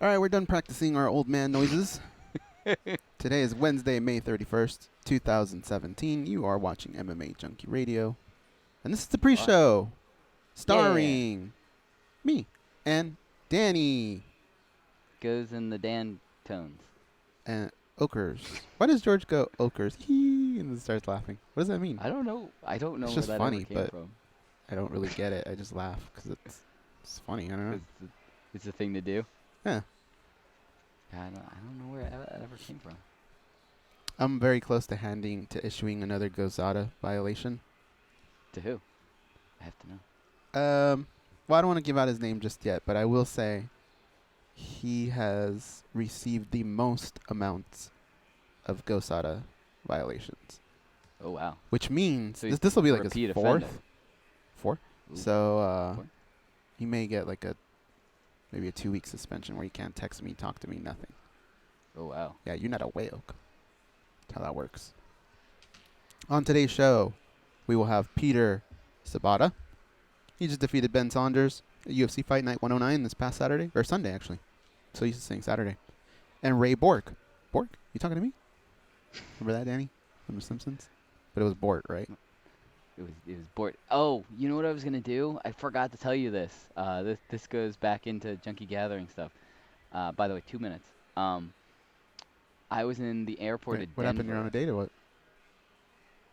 All right, we're done practicing our old man noises. Today is Wednesday, May 31st, 2017. You are watching MMA Junkie Radio. And this is the pre-show starring me and Danny. Goes in the Dan tones. And Okers. Why does George go Okers? Hee, and then starts laughing. What does that mean? I don't know. I don't know It's where just that funny, ever came but from. I don't really get it. I just laugh because it's funny. I don't know. It's a thing to do. Yeah. I don't know where it ever came from. I'm very close to issuing another Gozada violation. To who? I have to know. Well, I don't want to give out his name just yet, but I will say he has received the most amounts of Gozada violations. Oh, wow. Which means So this will be like his repeat fourth. offender. Four. Ooh. So Four? he may get like maybe a 2-week suspension where he can't text me, talk to me, nothing. Oh, wow. Yeah, you're not a whale. That's how that works. On today's show, we will have Peter Sabota. He just defeated Ben Saunders at UFC Fight Night 109 this past Saturday. Or Sunday, actually. So he's saying Saturday. And Ray Borg. Borg? You talking to me? Remember that, Danny? From The Simpsons? But it was Bort, right? It was bored. Oh, you know what I was gonna do? I forgot to tell you this. This goes back into Junkie Gathering stuff. By the way, 2 minutes. I was in the airport at What Denver. happened? You're on a date or what?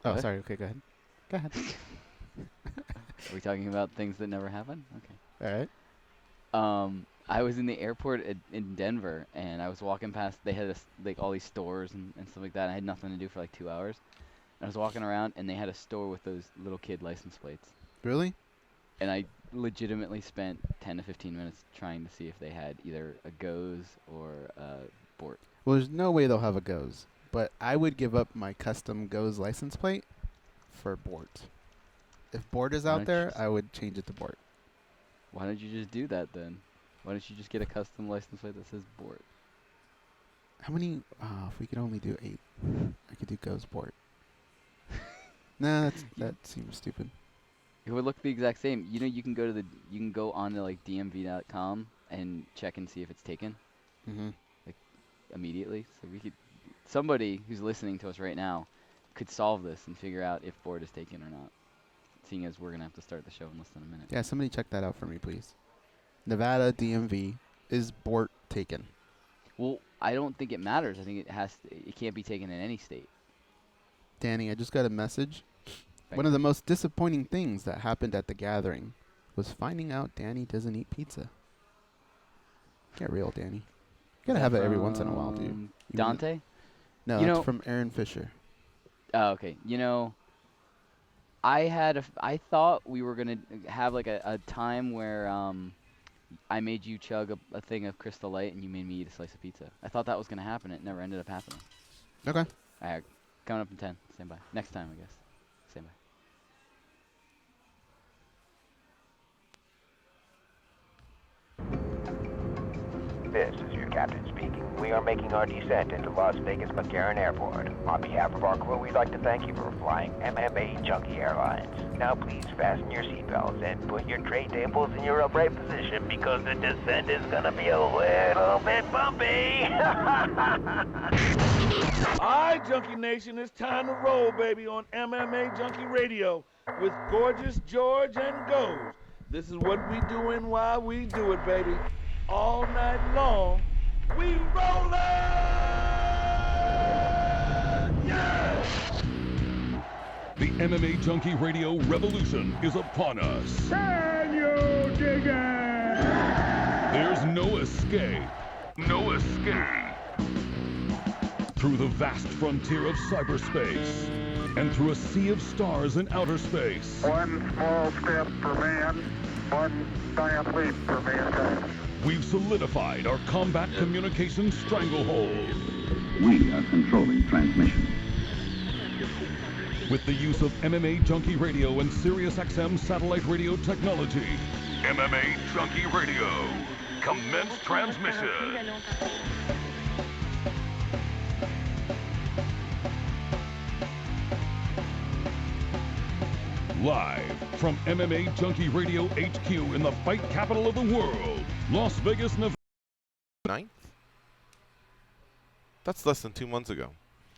Oh, What? sorry. Okay, go ahead. Go ahead. Are we talking about things that never happened? Okay. All right. I was in the airport in Denver, and I was walking past. They had like all these stores and stuff like that. I had nothing to do for like 2 hours. And I was walking around, and they had a store with those little kid license plates. Really? And I legitimately spent 10 to 15 minutes trying to see if they had either a Goes or a Bort. Well, there's no way they'll have a Goes. But I would give up my custom Goes license plate for Bort. If Bort is out there, I would change it to Bort. Why don't you just do that then? Why don't you just get a custom license plate that says Bort? How many? If we could only do 8, I could do Goes Bort. Nah, that seems stupid. It would look the exact same. You know, you can go onto like DMV.com and check and see if it's taken. Mm-hmm. Like immediately. So somebody who's listening to us right now could solve this and figure out if Bort is taken or not. Seeing as we're gonna have to start the show in less than a minute. Yeah, somebody check that out for me, please. Nevada DMV, is Bort taken? Well, I don't think it matters. I think it can't be taken in any state. Danny, I just got a message. Right. One of the most disappointing things that happened at the gathering was finding out Danny doesn't eat pizza. Get real, Danny. You gotta have it every once in a while, dude. Dante? No, You it's know- from Aaron Fisher. Oh, okay. You know, I thought we were gonna have like a time where I made you chug a thing of Crystal Light and you made me eat a slice of pizza. I thought that was gonna happen. It never ended up happening. Okay. All right, coming up in 10. Stand by. Next time, I guess. Stand by. This is your captain speaking. We are making our descent into Las Vegas McCarran Airport. On behalf of our crew, we'd like to thank you for flying MMAjunkie Airlines. Now please fasten your seatbelts and put your tray tables in your upright position because the descent is gonna be a little bit bumpy. Alright, Junkie Nation, it's time to roll, baby, on MMA Junkie Radio with Gorgeous George and Goes. This is what we doing while we do it, baby. All night long, we rollin'! Yeah! The MMA Junkie Radio revolution is upon us. Can you dig it? There's no escape. No escape. Through the vast frontier of cyberspace and through a sea of stars in outer space. One small step for man, one giant leap for mankind. We've solidified our combat communication stranglehold. We are controlling transmission. With the use of MMA Junkie Radio and SiriusXM satellite radio technology. MMA Junkie Radio. Commence transmission. Live from MMA Junkie Radio HQ in the fight capital of the world, Las Vegas, Nevada. 9th, That's less than 2 months ago.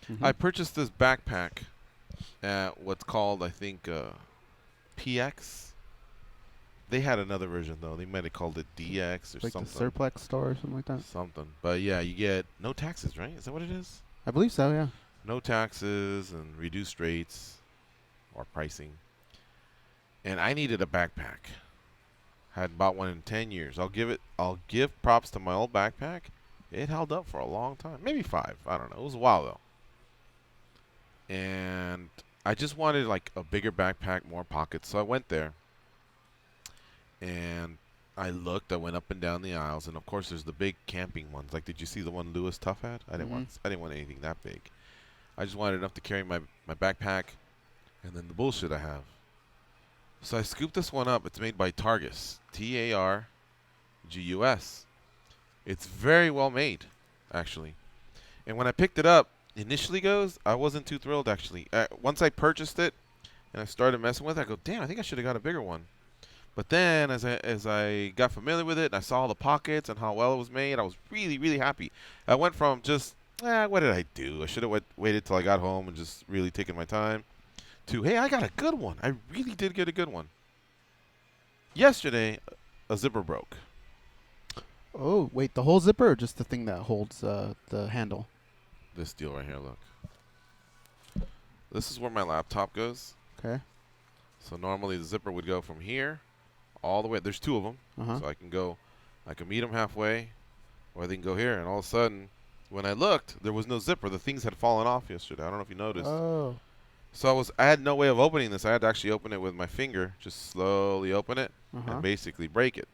Mhm. I purchased this backpack at what's called, I think, PX. They had another version, though. They might have called it DX or Like something. the Surplex store or something like that. Something. But, yeah, you get no taxes, right? Is that what it is? I believe so, yeah. No taxes and reduced rates or pricing. And I needed a backpack. Hadn't bought one in 10 years. I'll give props to my old backpack. It held up for a long time. Maybe 5. I don't know. It was a while, though. And I just wanted, like, a bigger backpack, more pockets. So I went there. And I looked. I went up and down the aisles. And, of course, there's the big camping ones. Like, did you see the one Lewis Tuff had? I didn't want anything that big. I just wanted enough to carry my backpack and then the bullshit I have. So I scooped this one up. It's made by Targus. Targus. It's very well made, actually. And when I picked it up, initially I wasn't too thrilled, actually. Once I purchased it and I started messing with it, I go, damn, I think I should have got a bigger one. But then as I got familiar with it and I saw all the pockets and how well it was made, I was really, really happy. I went from just, what did I do? I should have waited till I got home and just really taken my time, to, hey, I got a good one. I really did get a good one. Yesterday, a zipper broke. Oh, wait, the whole zipper or just the thing that holds the handle? This deal right here, look. This is where my laptop goes. Okay. So normally the zipper would go from here all the way. There's 2 of them. Uh-huh. So I can meet them halfway, or they can go here. And all of a sudden, when I looked, there was no zipper. The things had fallen off yesterday. I don't know if you noticed. Oh. So I had no way of opening this. I had to actually open it with my finger, just slowly open it Uh-huh. and basically break it.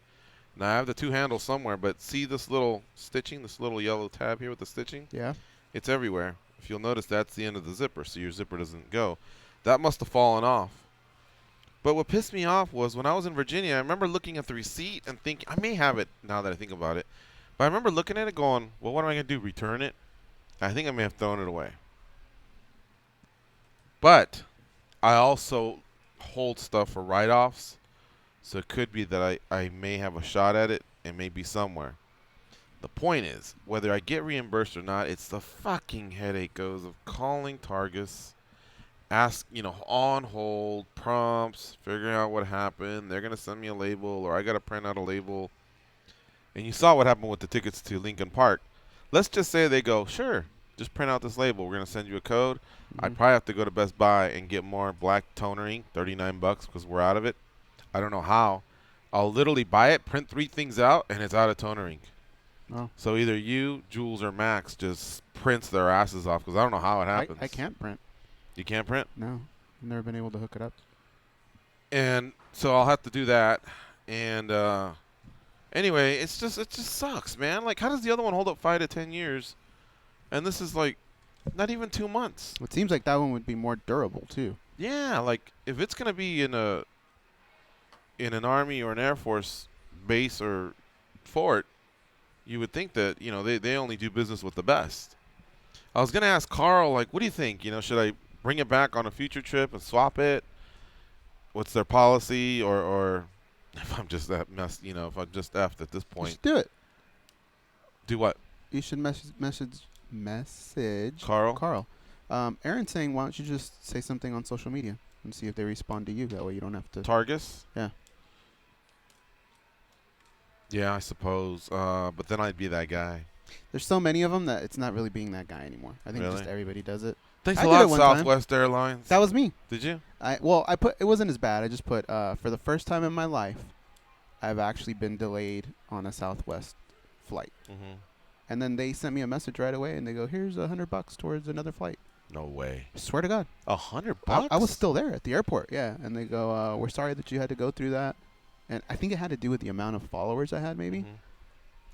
Now I have the 2 handles somewhere, but see this little stitching, this little yellow tab here with the stitching? Yeah. It's everywhere. If you'll notice, that's the end of the zipper, so your zipper doesn't go. That must have fallen off. But what pissed me off was when I was in Virginia, I remember looking at the receipt and thinking, I may have it now that I think about it, but I remember looking at it going, well, what am I going to do, return it? I think I may have thrown it away. But I also hold stuff for write-offs, so it could be that I may have a shot at it. It may be somewhere. The point is, whether I get reimbursed or not, it's the fucking headache goes of calling Targus, ask, on hold, prompts, figuring out what happened. They're going to send me a label, or I got to print out a label. And you saw what happened with the tickets to Lincoln Park. Let's just say they go, sure, just print out this label. We're going to send you a code. I'd probably have to go to Best Buy and get more black toner ink, $39 because we're out of it. I don't know how. I'll literally buy it, print 3 things out, and it's out of toner ink. Oh. So either you, Jules, or Max just prints their asses off because I don't know how it happens. I can't print. You can't print? No. I've never been able to hook it up. And so I'll have to do that. And anyway, it just sucks, man. Like, how does the other one hold up 5 to 10 years? And this is like not even 2 months. It seems like that one would be more durable too. Yeah, like if it's gonna be in an Army or an Air Force base or fort, you would think that they only do business with the best. I was gonna ask Carl, like, what do you think? Should I bring it back on a future trip and swap it? What's their policy, or if I'm just that if I'm just effed at this You point? should do it. Do what? You should message Carl. Aaron's saying, why don't you just say something on social media and see if they respond to you? That way you don't have to. Targus? Yeah. Yeah, I suppose. But then I'd be that guy. There's so many of them that it's not really being that guy anymore. I think Really? just everybody does it. Thanks I a did lot, it one time. Southwest Airlines. That was me. Did you? I put, it wasn't as bad. I just put, for the first time in my life, I've actually been delayed on a Southwest flight. Mm-hmm. And then they sent me a message right away, and they go, here's $100 towards another flight. No way. I swear to God. $100? I was still there at the airport, yeah. And they go, we're sorry that you had to go through that. And I think it had to do with the amount of followers I had, maybe.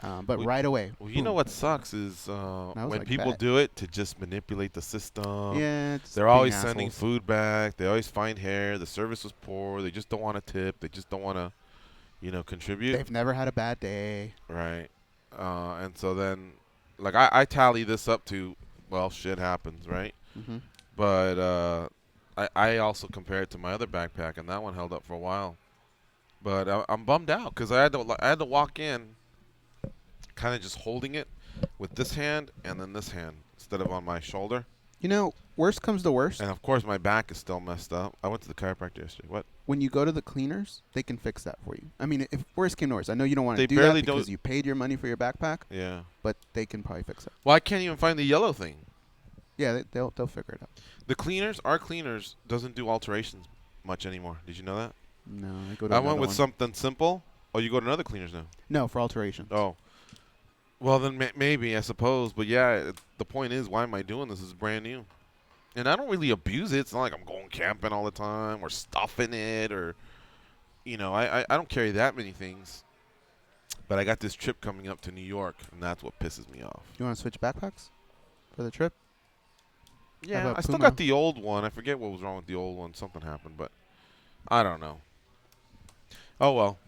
Mm-hmm. But right away. Well, you know what sucks is when like, people bet. do it to just manipulate the system. Yeah, it's They're being always sending assholes. food back. They always find hair. The service was poor. They just don't want to tip. They just don't want to, contribute. They've never had a bad day. Right. And so then, like, I tally this up to, well, shit happens, right? Mm-hmm. But I also compare it to my other backpack, and that one held up for a while. But I'm bummed out because I had to walk in, kind of just holding it with this hand and then this hand, instead of on my shoulder. You know, worst comes to worst. And of course, my back is still messed up. I went to the chiropractor yesterday. What? When you go to the cleaners, they can fix that for you. I mean, if worst came to worst, I know you don't want to They do that barely because don't- you paid your money for your backpack, Yeah. but they can probably fix it. Well, I can't even find the yellow thing. Yeah, they'll figure it out. The cleaners, our cleaners, doesn't do alterations much anymore. Did you know that? No, I go to I another went with one. something simple. Oh, you go to another cleaners now? No, for alterations. Oh. Well, then maybe, I suppose. But yeah, the point is, why am I doing this? This is brand new. And I don't really abuse it. It's not like I'm going camping all the time or stuffing it or, I don't carry that many things. But I got this trip coming up to New York, and that's what pisses me off. You want to switch backpacks for the trip? Yeah, a I still Puma? got the old one. I forget what was wrong with the old one. Something happened, but I don't know. Oh, well.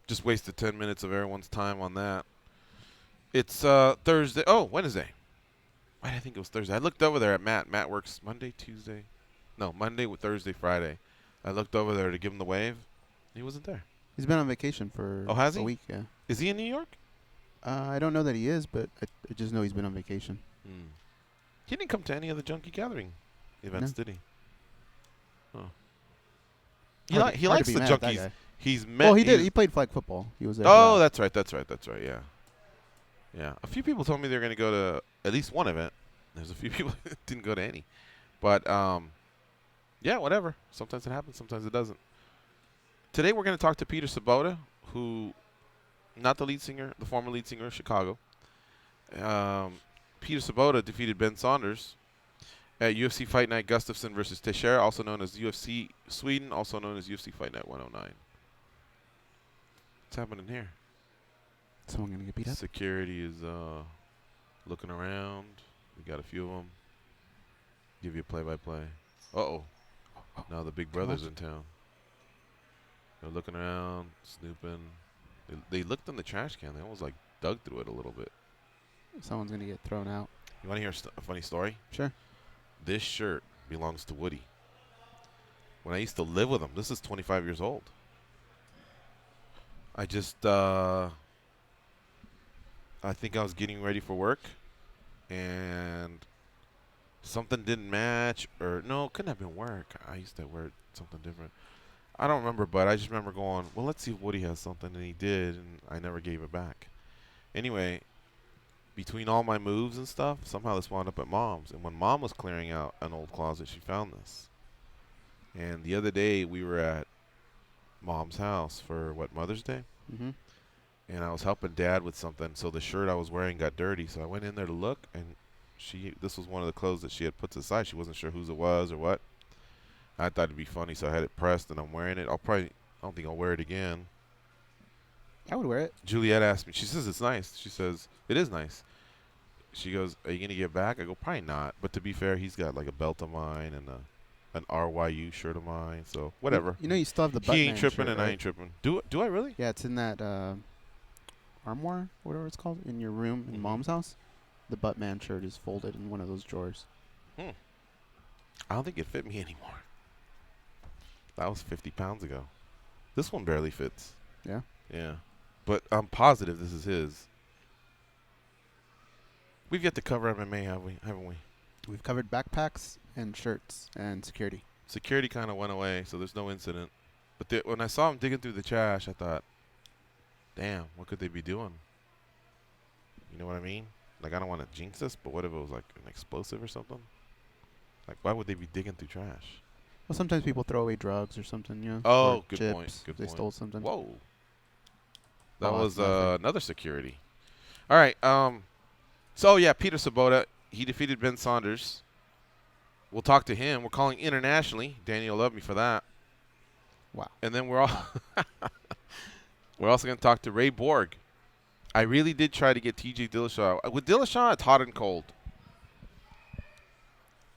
Just wasted 10 minutes of everyone's time on that. It's Thursday. Oh, Wednesday. Why did I think it was Thursday? I looked over there at Matt. Matt works Monday, Tuesday. No, Monday, Thursday, Friday. I looked over there to give him the wave. He wasn't there. He's been on vacation for Oh, has a he? week, yeah. Is he in New York? I don't know that he is, but I just know he's been on vacation. He didn't come to any of the Junkie Gathering events, did he? Oh. He Hard to likes be the mad at that Junkies. guy. He's met. Well, he did. He played flag football. He was there. Oh, for that. that's right. Yeah. Yeah. A few people told me they were going to go to at least one event. There's a few people that didn't go to any. But, yeah, whatever. Sometimes it happens. Sometimes it doesn't. Today we're going to talk to Peter Sabota, who, not the lead singer, the former lead singer of Chicago. Peter Sabota defeated Ben Saunders at UFC Fight Night Gustafsson versus Teixeira, also known as UFC Sweden, also known as UFC Fight Night 109. What's happening here? Someone going to get beat up? Security is looking around. We got a few of them. Give you a play-by-play. Uh-oh. Now the big brother's in town. They're looking around, snooping. They looked in the trash can. They almost like dug through it a little bit. Someone's going to get thrown out. You want to hear a funny story? Sure. This shirt belongs to Woody. When I used to live with him, this is 25 years old. I just, I think I was getting ready for work, and something didn't match, or no, it couldn't have been work. I used to wear something different. I don't remember, but I just remember going, well, let's see if Woody has something, and he did, and I never gave it back. Anyway, between all my moves and stuff, somehow this wound up at Mom's. And when Mom was clearing out an old closet, she found this. And the other day, we were at Mom's house for, Mother's Day? Mm-hmm. And I was helping Dad with something, so the shirt I was wearing got dirty. So I went in there to look, and this was one of the clothes that she had put aside. She wasn't sure whose it was or what. I thought it'd be funny, so I had it pressed, and I'm wearing it. I don't think I'll wear it again. I would wear it. Juliet asked me. She says it's nice. She says it is nice. She goes, "Are you gonna get back?" I go, "Probably not." But to be fair, he's got like a belt of mine and an RYU shirt of mine. So whatever. You know, you still have the Buttman He ain't tripping, shirt, and right? I ain't tripping. Do I really? Yeah, it's in that armoire, whatever it's called, in your room in Mom's house. The Buttman shirt is folded in one of those drawers. I don't think it fit me anymore. That was 50 pounds ago. This one barely fits. Yeah. Yeah. But I'm positive this is his. We've yet to cover MMA, haven't we? We've covered backpacks and shirts and security. Security kind of went away, so there's no incident. But when I saw him digging through the trash, I thought, damn, what could they be doing? You know what I mean? Like, I don't want to jinx this, but what if it was like an explosive or something? Like, why would they be digging through trash? Well, sometimes people throw away drugs or something, you know. Oh, or good chips. point. Good they point. stole something. Whoa. That Oh, was that's nothing. another security. All right. So, yeah, Peter Sabota, he defeated Ben Saunders. We'll talk to him. We're calling internationally. Danny will love me for that. Wow. And then we're also going to talk to Ray Borg. I really did try to get TJ Dillashaw. With Dillashaw, it's hot and cold.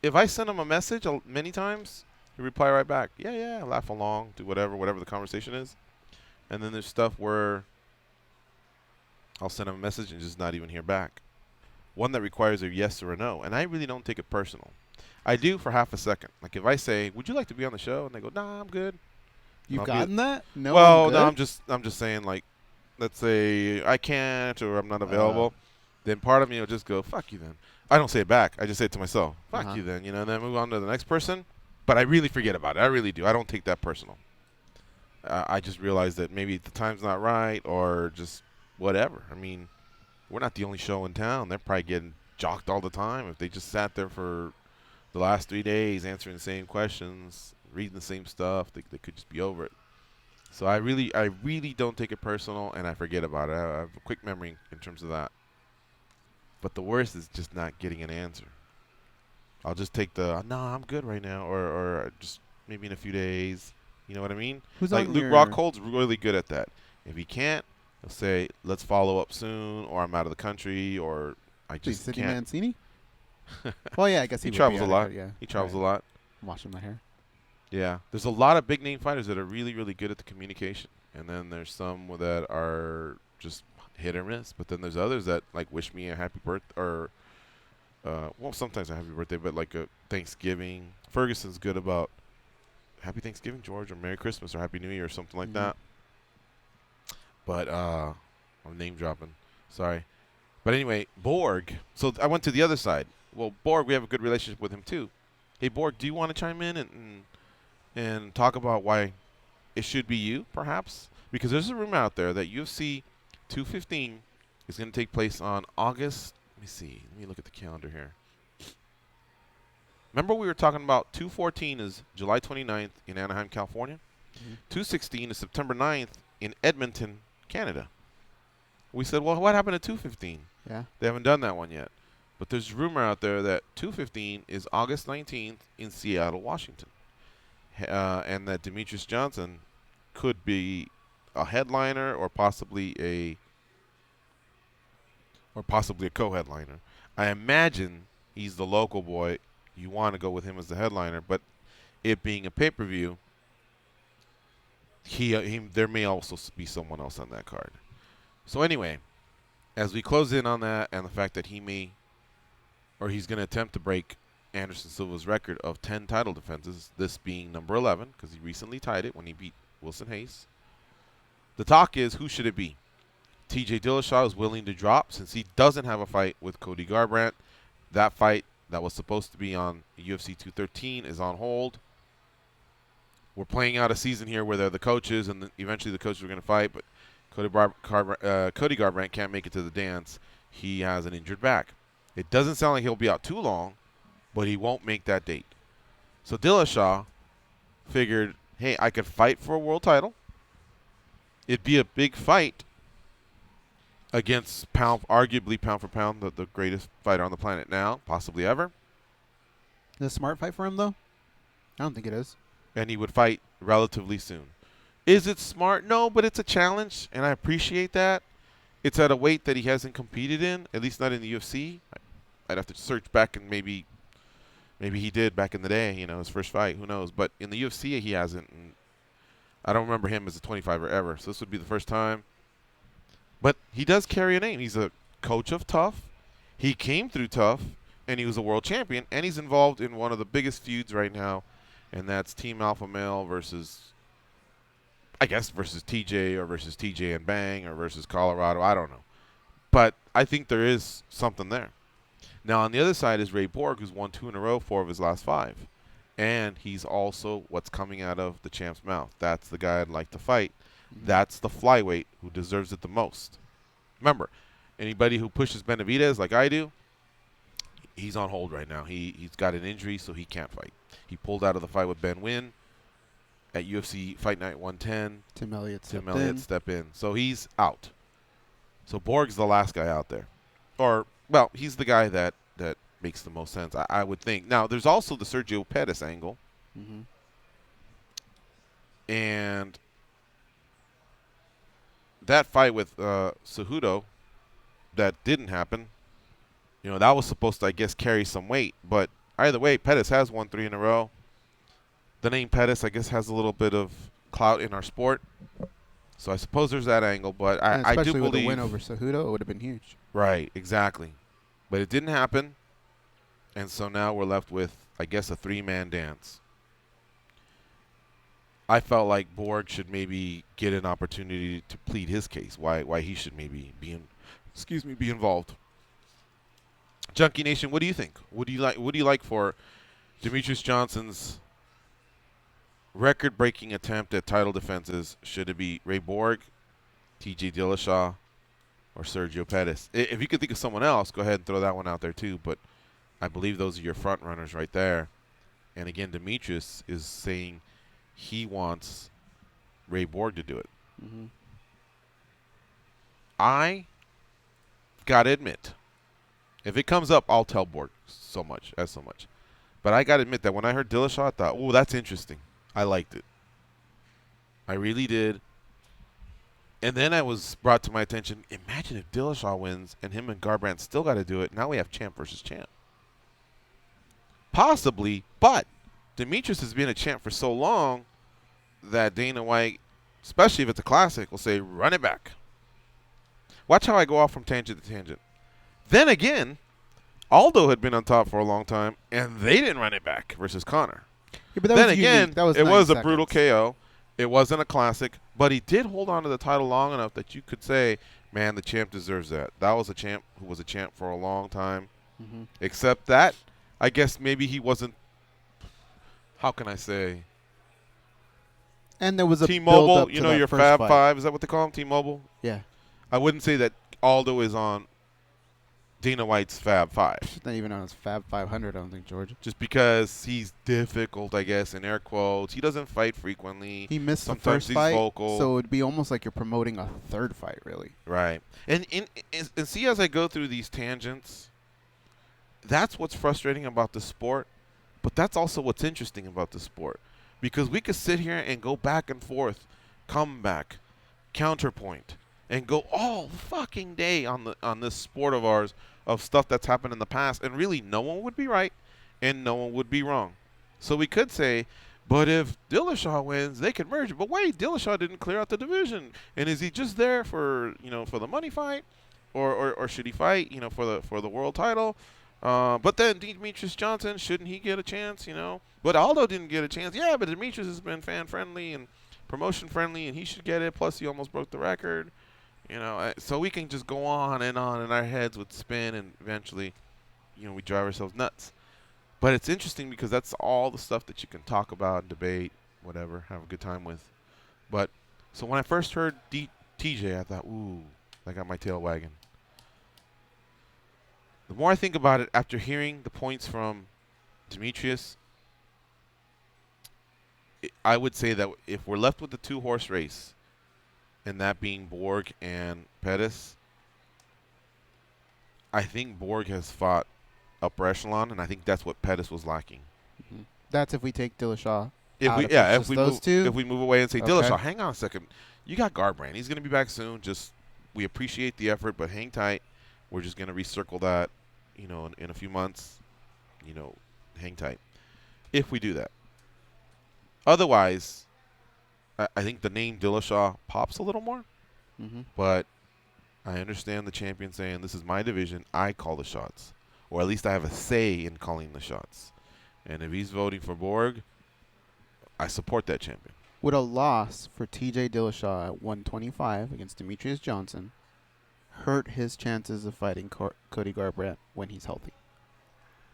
If I send him a message many times, he'll reply right back. Yeah, laugh along, do whatever the conversation is. And then there's stuff where I'll send him a message and just not even hear back. One that requires a yes or a no. And I really don't take it personal. I do for half a second. Like if I say, "Would you like to be on the show?" and they go, "Nah, I'm good." You've I'll gotten that? No. Well, I'm no, I'm just saying, like, let's say I can't or I'm not available. Then part of me will just go, "Fuck you," then. I don't say it back. I just say it to myself. Fuck Uh-huh. you then, and then move on to the next person. But I really forget about it. I really do. I don't take that personal. I just realize that maybe the time's not right or just whatever. I mean, we're not the only show in town. They're probably getting jocked all the time. If they just sat there for the last 3 days answering the same questions, reading the same stuff, they could just be over it. So I really don't take it personal, and I forget about it. I have a quick memory in terms of that. But the worst is just not getting an answer. I'll just take the, no, I'm good right now, or just maybe in a few days. You know what I mean? Who's like on Luke your- Rockhold's really good at that. If he can't, he'll say, let's follow up soon, or I'm out of the country, or I just Sidney can't. Mancini? Well, yeah, I guess He he would travels be a out of lot. here, yeah. He travels Right. a lot. I'm washing my hair. Yeah. There's a lot of big-name fighters that are really, really good at the communication. And then there's some that are just hit or miss. But then there's others that, like, wish me a happy birthday, or, well, sometimes a happy birthday, but like a Thanksgiving. Ferguson's good about Happy Thanksgiving, George, or Merry Christmas, or Happy New Year, or something like that. But I'm name dropping. Sorry. But anyway, Borg. So I went to the other side. Well, Borg, we have a good relationship with him too. Hey, Borg, do you want to chime in and talk about why it should be you, perhaps? Because there's a rumor out there that UFC 215 is going to take place on August. Let me see. Let me look at the calendar here. Remember we were talking about 214 is July 29th in Anaheim, California. 216 is September 9th in Edmonton, Canada. We said, well, what happened to 215? Yeah. They haven't done that one yet. But there's rumor out there that 215 is August 19th in Seattle, Washington. And that Demetrius Johnson could be a headliner or possibly a co-headliner. I imagine he's the local boy. You want to go with him as the headliner, but it being a pay-per-view, there may also be someone else on that card. So anyway, as we close in on that and the fact that he's going to attempt to break Anderson Silva's record of 10 title defenses, this being number 11, because he recently tied it when he beat Wilson Hayes. The talk is, who should it be? TJ Dillashaw is willing to drop since he doesn't have a fight with Cody Garbrandt. That fight that was supposed to be on UFC 213 is on hold. We're playing out a season here where they're the coaches, and eventually the coaches are going to fight, but Cody Garbrandt can't make it to the dance. He has an injured back. It doesn't sound like he'll be out too long, but he won't make that date. So Dillashaw figured, hey, I could fight for a world title. It'd be a big fight against arguably pound for pound, the greatest fighter on the planet now, possibly ever. Is it a smart fight for him, though? I don't think it is. And he would fight relatively soon. Is it smart? No, but it's a challenge, and I appreciate that. It's at a weight that he hasn't competed in, at least not in the UFC. I'd have to search back, and maybe he did back in the day, his first fight. Who knows? But in the UFC, he hasn't. And I don't remember him as a 25er ever, so this would be the first time. But he does carry a name. He's a coach of Tough. He came through Tough, and he was a world champion, and he's involved in one of the biggest feuds right now, and that's Team Alpha Male versus TJ, or versus TJ and Bang, or versus Colorado. I don't know. But I think there is something there. Now, on the other side is Ray Borg, who's won 2 in a row, 4 of his last 5. And he's also what's coming out of the champ's mouth. That's the guy I'd like to fight. That's the flyweight who deserves it the most. Remember, anybody who pushes Benavidez like I do, he's on hold right now. He's got an injury, so he can't fight. He pulled out of the fight with Ben Wynn at UFC Fight Night 110. Tim Elliott Step in. So he's out. So Borg's the last guy out there. Or, well, he's the guy that makes the most sense, I would think. Now, there's also the Sergio Pettis angle. Mm-hmm. And that fight with Cejudo that didn't happen, that was supposed to, I guess, carry some weight. But either way, Pettis has won 3 in a row. The name Pettis, I guess, has a little bit of clout in our sport. So I suppose there's that angle. But I do believe, especially with the win over Cejudo, it would have been huge. Right, exactly. But it didn't happen. And so now we're left with, I guess, a 3-man dance. I felt like Borg should maybe get an opportunity to plead his case, why he should maybe be involved. Junkie Nation, what do you think? What do you like for Demetrius Johnson's record-breaking attempt at title defenses? Should it be Ray Borg, T.J. Dillashaw, or Sergio Pettis? If you could think of someone else, go ahead and throw that one out there too. But I believe those are your front runners right there. And again, Demetrius is saying he wants Ray Borg to do it. Mm-hmm. I gotta admit, if it comes up, I'll tell Borg so much. But I gotta admit that when I heard Dillashaw, I thought, oh, that's interesting. I liked it. I really did. And then I was brought to my attention, imagine if Dillashaw wins and him and Garbrandt still got to do it. Now we have champ versus champ. Possibly, but Demetrius has been a champ for so long that Dana White, especially if it's a classic, will say, run it back. Watch how I go off from tangent to tangent. Then again, Aldo had been on top for a long time, and they didn't run it back versus Conor. Yeah, but that then was again, unique. That was it 9 was a seconds. brutal KO. It wasn't a classic, but he did hold on to the title long enough that you could say, man, the champ deserves that. That was a champ who was a champ for a long time. Mm-hmm. Except that, I guess maybe he wasn't, how can I say, And there was a T-Mobile, build-up you to know, that your first Fab fight. Five, is that what they call him, T-Mobile? Yeah. I wouldn't say that Aldo is on Dana White's Fab Five. It's not even on his Fab 500, I don't think, George. Just because he's difficult, I guess, in air quotes. He doesn't fight frequently. He missed the Sometimes first he's fight, vocal. so it would be almost like you're promoting a third fight, really. Right. And see, as I go through these tangents, that's what's frustrating about the sport, but that's also what's interesting about the sport. Because we could sit here and go back and forth, comeback, counterpoint, and go all fucking day on this sport of ours of stuff that's happened in the past, and really no one would be right and no one would be wrong. So we could say, but if Dillashaw wins, they could merge it. But wait, Dillashaw didn't clear out the division, and is he just there for for the money fight, or should he fight for the world title? But then Demetrius Johnson, shouldn't he get a chance? But Aldo didn't get a chance. Yeah, but Demetrius has been fan friendly and promotion friendly, and he should get it. Plus, he almost broke the record. So we can just go on and our heads would spin, and eventually, we drive ourselves nuts. But it's interesting because that's all the stuff that you can talk about, debate, whatever, have a good time with. But so when I first heard TJ, I thought, ooh, I got my tail wagging. The more I think about it, after hearing the points from Demetrius, I would say that if we're left with the 2-horse race, and that being Borg and Pettis, I think Borg has fought upper echelon, and I think that's what Pettis was lacking. Mm-hmm. That's if we take Dillashaw. If we move away and say, Okay. Dillashaw, hang on a second, you got Garbrandt. He's going to be back soon. Just we appreciate the effort, but hang tight. We're just going to recircle that, in a few months. Hang tight. If we do that. Otherwise, I think the name Dillashaw pops a little more, Mm-hmm. but I understand the champion saying, this is my division, I call the shots. Or at least I have a say in calling the shots. And if he's voting for Borg, I support that champion. Would a loss for TJ Dillashaw at 125 against Demetrius Johnson hurt his chances of fighting Cody Garbrandt when he's healthy?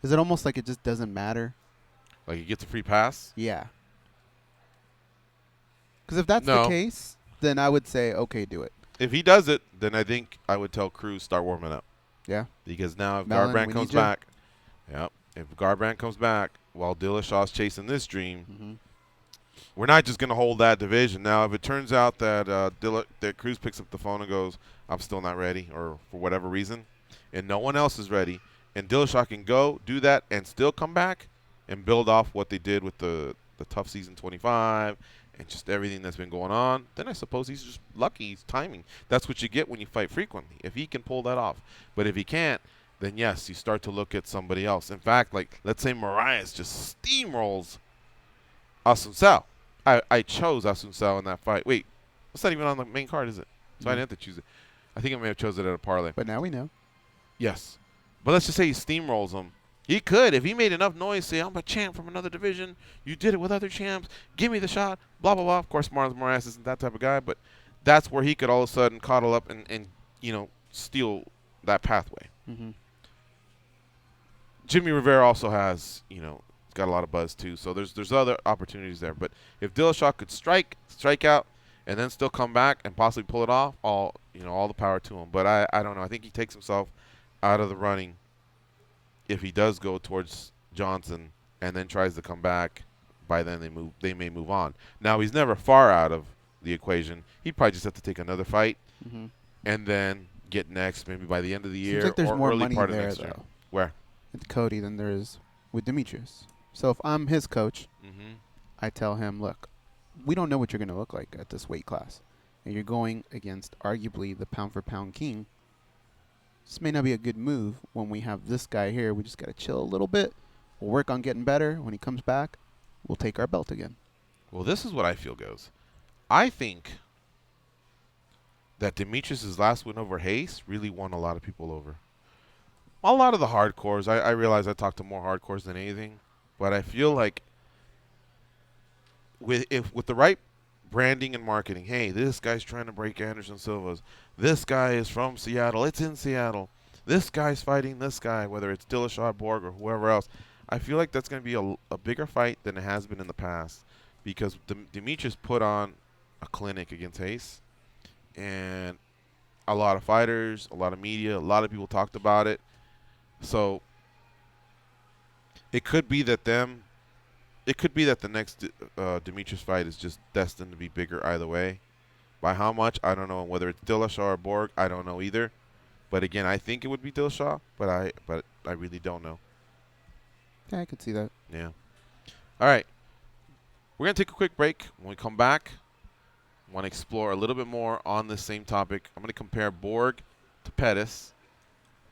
Is it almost like it just doesn't matter? Like he gets a free pass? Yeah. Because if that's No. the case, then I would say, okay, do it. If he does it, then I think I would tell Cruz start warming up. Yeah. Because now if Mellon, Garbrandt we comes need you. back, if Garbrandt comes back while Dillashaw's chasing this dream, Mm-hmm. we're not just going to hold that division. Now, if it turns out that that Cruz picks up the phone and goes, I'm still not ready, or for whatever reason, and no one else is ready, and Dillashaw can go do that and still come back and build off what they did with the tough season 25 and just everything that's been going on, then I suppose he's just lucky. He's timing. That's what you get when you fight frequently, if he can pull that off. But if he can't, then yes, you start to look at somebody else. In fact, like let's say Marias just steamrolls Asuncao. I chose Asuncao in that fight. Wait, it's not even on the main card, is it? So I didn't have to choose it. I think I may have chosen it at a parlay. But now we know. Yes. But let's just say he steamrolls him. He could, if he made enough noise, say, I'm a champ from another division. You did it with other champs. Give me the shot. Blah, blah, blah. Of course, Marlon Moraes isn't that type of guy, but that's where he could all of a sudden coddle up and steal that pathway. Mm-hmm. Jimmy Rivera also has, got a lot of buzz too. So there's other opportunities there. But if Dillashaw could strike out, and then still come back and possibly pull it off, all the power to him. But I don't know. I think he takes himself out of the running if he does go towards Johnson and then tries to come back. By then they may move on. Now he's never far out of the equation. He'd probably just have to take another fight and then get next, maybe by the end of the year Seems like there's or more early money part of there, next year. though, Where? with Cody than there is with Demetrius. So if I'm his coach, I tell him, look, we don't know what you're going to look like at this weight class. And you're going against arguably the pound-for-pound king. This may not be a good move when we have this guy here. We just got to chill a little bit. We'll work on getting better. When he comes back, we'll take our belt again. Well, this is what I feel goes. I think that Demetrius' last win over Hayes really won a lot of people over. A lot of the hardcores. I realize I talk to more hardcores than anything, but I feel like with the right branding and marketing, hey, this guy's trying to break Anderson Silva's. This guy is from Seattle. It's in Seattle. This guy's fighting this guy, whether it's Dillashaw, Borg, or whoever else. I feel like that's going to be a bigger fight than it has been in the past because Demetrius put on a clinic against Hayes, and a lot of fighters, a lot of media, a lot of people talked about it. So it could be that the next Demetrius fight is just destined to be bigger either way. By how much, I don't know. Whether it's Dillashaw or Borg, I don't know either. But again, I think it would be Dillashaw, but I really don't know. Yeah, I could see that. Yeah. All right. We're going to take a quick break. When we come back, I want to explore a little bit more on this same topic. I'm going to compare Borg to Pettis.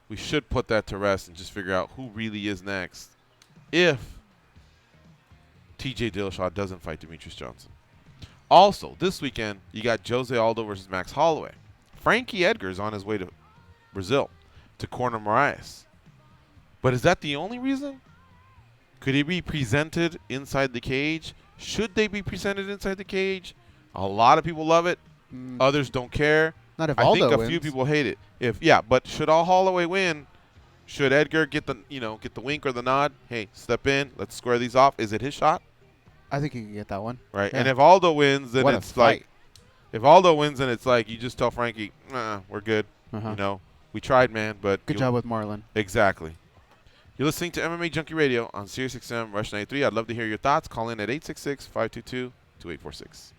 We should put that to rest and just figure out who really is next if TJ Dillashaw doesn't fight Demetrius Johnson. Also, this weekend, you got Jose Aldo versus Max Holloway. Frankie Edgar is on his way to Brazil to corner Moraes. But is that the only reason? Could he be presented inside the cage? Should they be presented inside the cage? A lot of people love it. Others don't care. Not if I Aldo think a few wins. people hate it. But should all Holloway win? Should Edgar get the wink or the nod? Hey, step in. Let's square these off. Is it his shot? I think he can get that one. Right. Yeah. And if Aldo wins, then What a it's like, fight. if Aldo wins, then it's like you just tell Frankie, nah, we're good. Uh-huh. We tried, man, but Good job with Marlon. Exactly. You're listening to MMA Junkie Radio on SiriusXM Rush 93. I'd love to hear your thoughts. Call in at 866-522-2846.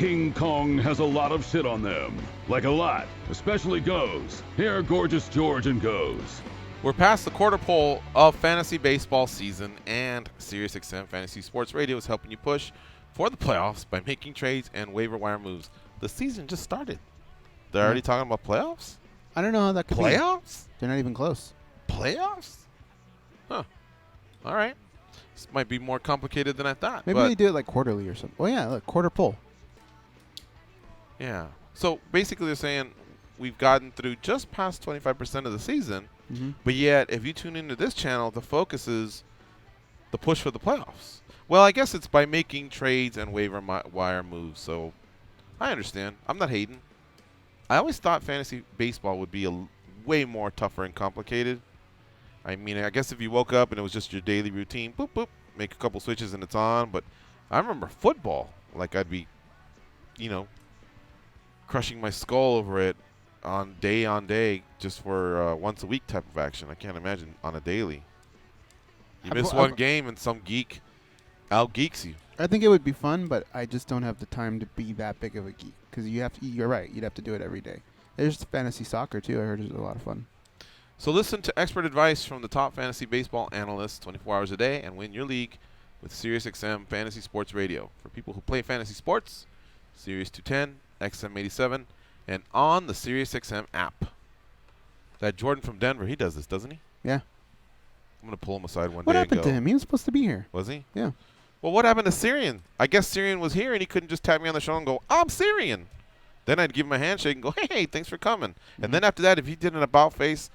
King Kong has a lot of shit on them. Like a lot, especially Goes. Here are Gorgeous George and Goes. We're past the quarter pole of fantasy baseball season, and SiriusXM Fantasy Sports Radio is helping you push for the playoffs by making trades and waiver wire moves. The season just started. They're already talking about playoffs? I don't know how that could be. Playoffs? They're not even close. Playoffs? Huh. All right. This might be more complicated than I thought. Maybe but they do it like quarterly or something. Oh, yeah, look, quarter pole. yeah. So basically they're saying we've gotten through just past 25% of the season, but yet if you tune into this channel, the focus is the push for the playoffs. Well, I guess it's by making trades and waiver wire moves, so I understand. I'm not hating. I always thought fantasy baseball would be way more tougher and complicated. I mean, I guess if you woke up and it was just your daily routine, boop, boop, make a couple switches and it's on. But I remember football, like I'd be, crushing my skull over it on day just for once a week type of action. I can't imagine on a daily. You miss one game and some geek out-geeks you. I think it would be fun, but I just don't have the time to be that big of a geek. Because you're right, you'd have to do it every day. There's fantasy soccer, too. I heard it's a lot of fun. So listen to expert advice from the top fantasy baseball analysts 24 hours a day and win your league with SiriusXM Fantasy Sports Radio. For people who play fantasy sports, Sirius 210, XM 87, and on the SiriusXM app. That Jordan from Denver, he does this, doesn't he? Yeah. I'm going to pull him aside one What day happened and go. to him? He was supposed to be here. Was he? Yeah. Well, what happened to Syrian? I guess Syrian was here and he couldn't just tap me on the shoulder and go, I'm Syrian. Then I'd give him a handshake and go, hey, thanks for coming. And then after that, if he did an about face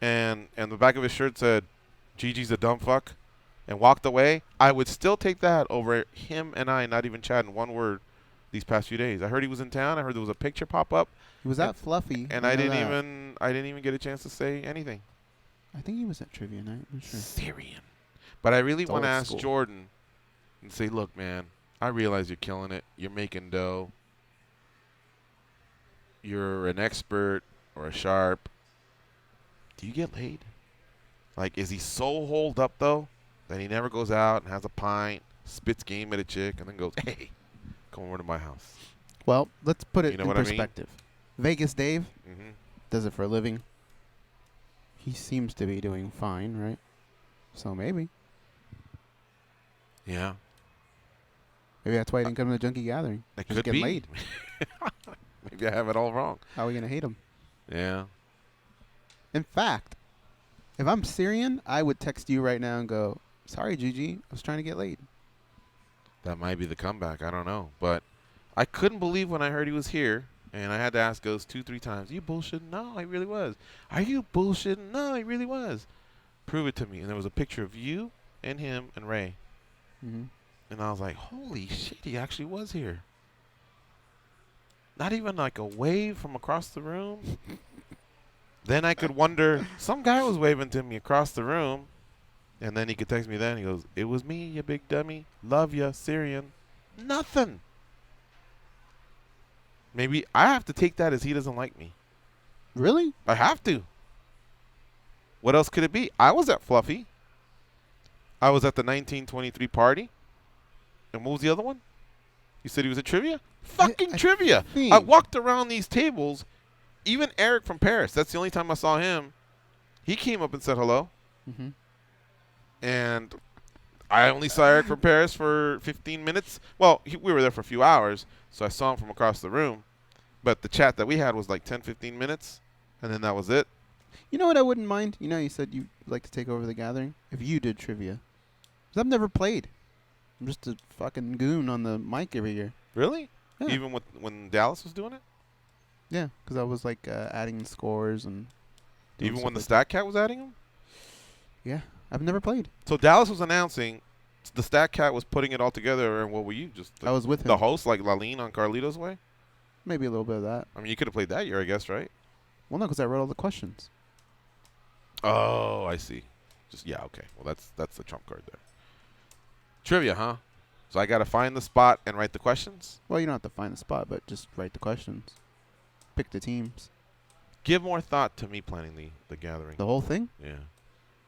and the back of his shirt said, Gigi's a dumb fuck, and walked away, I would still take that over him and I not even chatting one word these past few days. I heard he was in town. I heard there was a picture pop up. He was that fluffy. And I didn't even get a chance to say anything. I think he was at trivia night. I'm sure. Syrian. But I really It's want to old ask school. Jordan and say, look, man, I realize you're killing it. You're making dough. You're an expert or a sharp. Do you get laid? Like, is he so holed up, though, that he never goes out and has a pint, spits game at a chick, and then goes, hey, come over to my house? Well, let's put it You know in what I mean? perspective. Vegas Dave Mm-hmm. does it for a living. He seems to be doing fine, right? So maybe. Yeah. Maybe that's why he didn't come to the junkie gathering. It Just could get be. laid. Maybe I have it all wrong. How are we going to hate him? Yeah. In fact, if I'm Syrian, I would text you right now and go, sorry, Gigi, I was trying to get laid. That might be the comeback. I don't know. But I couldn't believe when I heard he was here, and I had to ask Ghost 2-3 times, you bullshitting? No, I really was. Are you bullshitting? No, I really was. Prove it to me. And there was a picture of you and him and Ray. Mm-hmm. And I was like, holy shit, he actually was here. Not even like a wave from across the room. Then I could wonder, some guy was waving to me across the room. And then he could text me then. He goes, it was me, you big dummy. Love ya, Syrian. Nothing. Maybe I have to take that as he doesn't like me. Really? I have to. What else could it be? I was at Fluffy. I was at the 1923 party. And what was the other one? You said he was at trivia? Fucking trivia. think- I walked around these tables. Even Eric from Paris, that's the only time I saw him. He came up and said hello. Mm-hmm. And I only saw Eric from Paris for 15 minutes. Well, we were there for a few hours, so I saw him from across the room. But the chat that we had was like 10, 15 minutes, and then that was it. You know what I wouldn't mind? You know, you said you'd like to take over the gathering. If you did trivia. 'Cause I've never played. I'm just a fucking goon on the mic every year. Really? Yeah. Even when Dallas was doing it? Yeah, because I was like adding scores and. doing Even when the stuff like Stat Cat was adding them? that. Yeah, I've never played. So Dallas was announcing, the Stat Cat was putting it all together, and what were you? Just I was with him. the host, like Laline on Carlito's Way? Maybe a little bit of that. I mean, you could have played that year, I guess, right? Well, no, because I wrote all the questions. Oh, I see. Just yeah, okay. Well, that's the trump card there. Trivia, huh? So I got to find the spot and write the questions? Well, you don't have to find the spot, but just write the questions. Pick the teams. Give more thought to me planning the gathering. The whole thing? Yeah.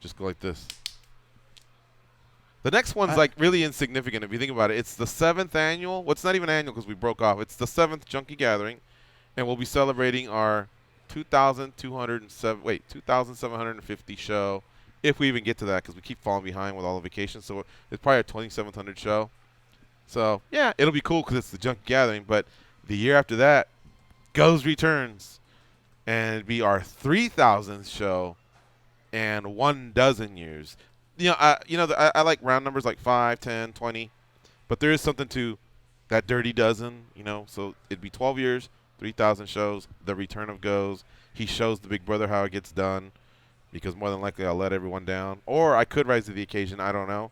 Just go like this. The next one's like really insignificant if you think about it. It's the 7th annual. Well, it's not even annual because we broke off. It's the 7th Junkie Gathering, and we'll be celebrating our 2,750 show, if we even get to that, because we keep falling behind with all the vacations. So it's probably our 2,700 show. So yeah, it'll be cool because it's the Junkie Gathering. But the year after that, Goes returns, and it'd be our 3,000th show, and 12 years. I like round numbers like 5, 10, 20, but there is something to that dirty dozen, so it'd be 12 years, 3,000 shows, the return of Goes. He shows the big brother how it gets done, because more than likely I'll let everyone down. Or I could rise to the occasion, I don't know.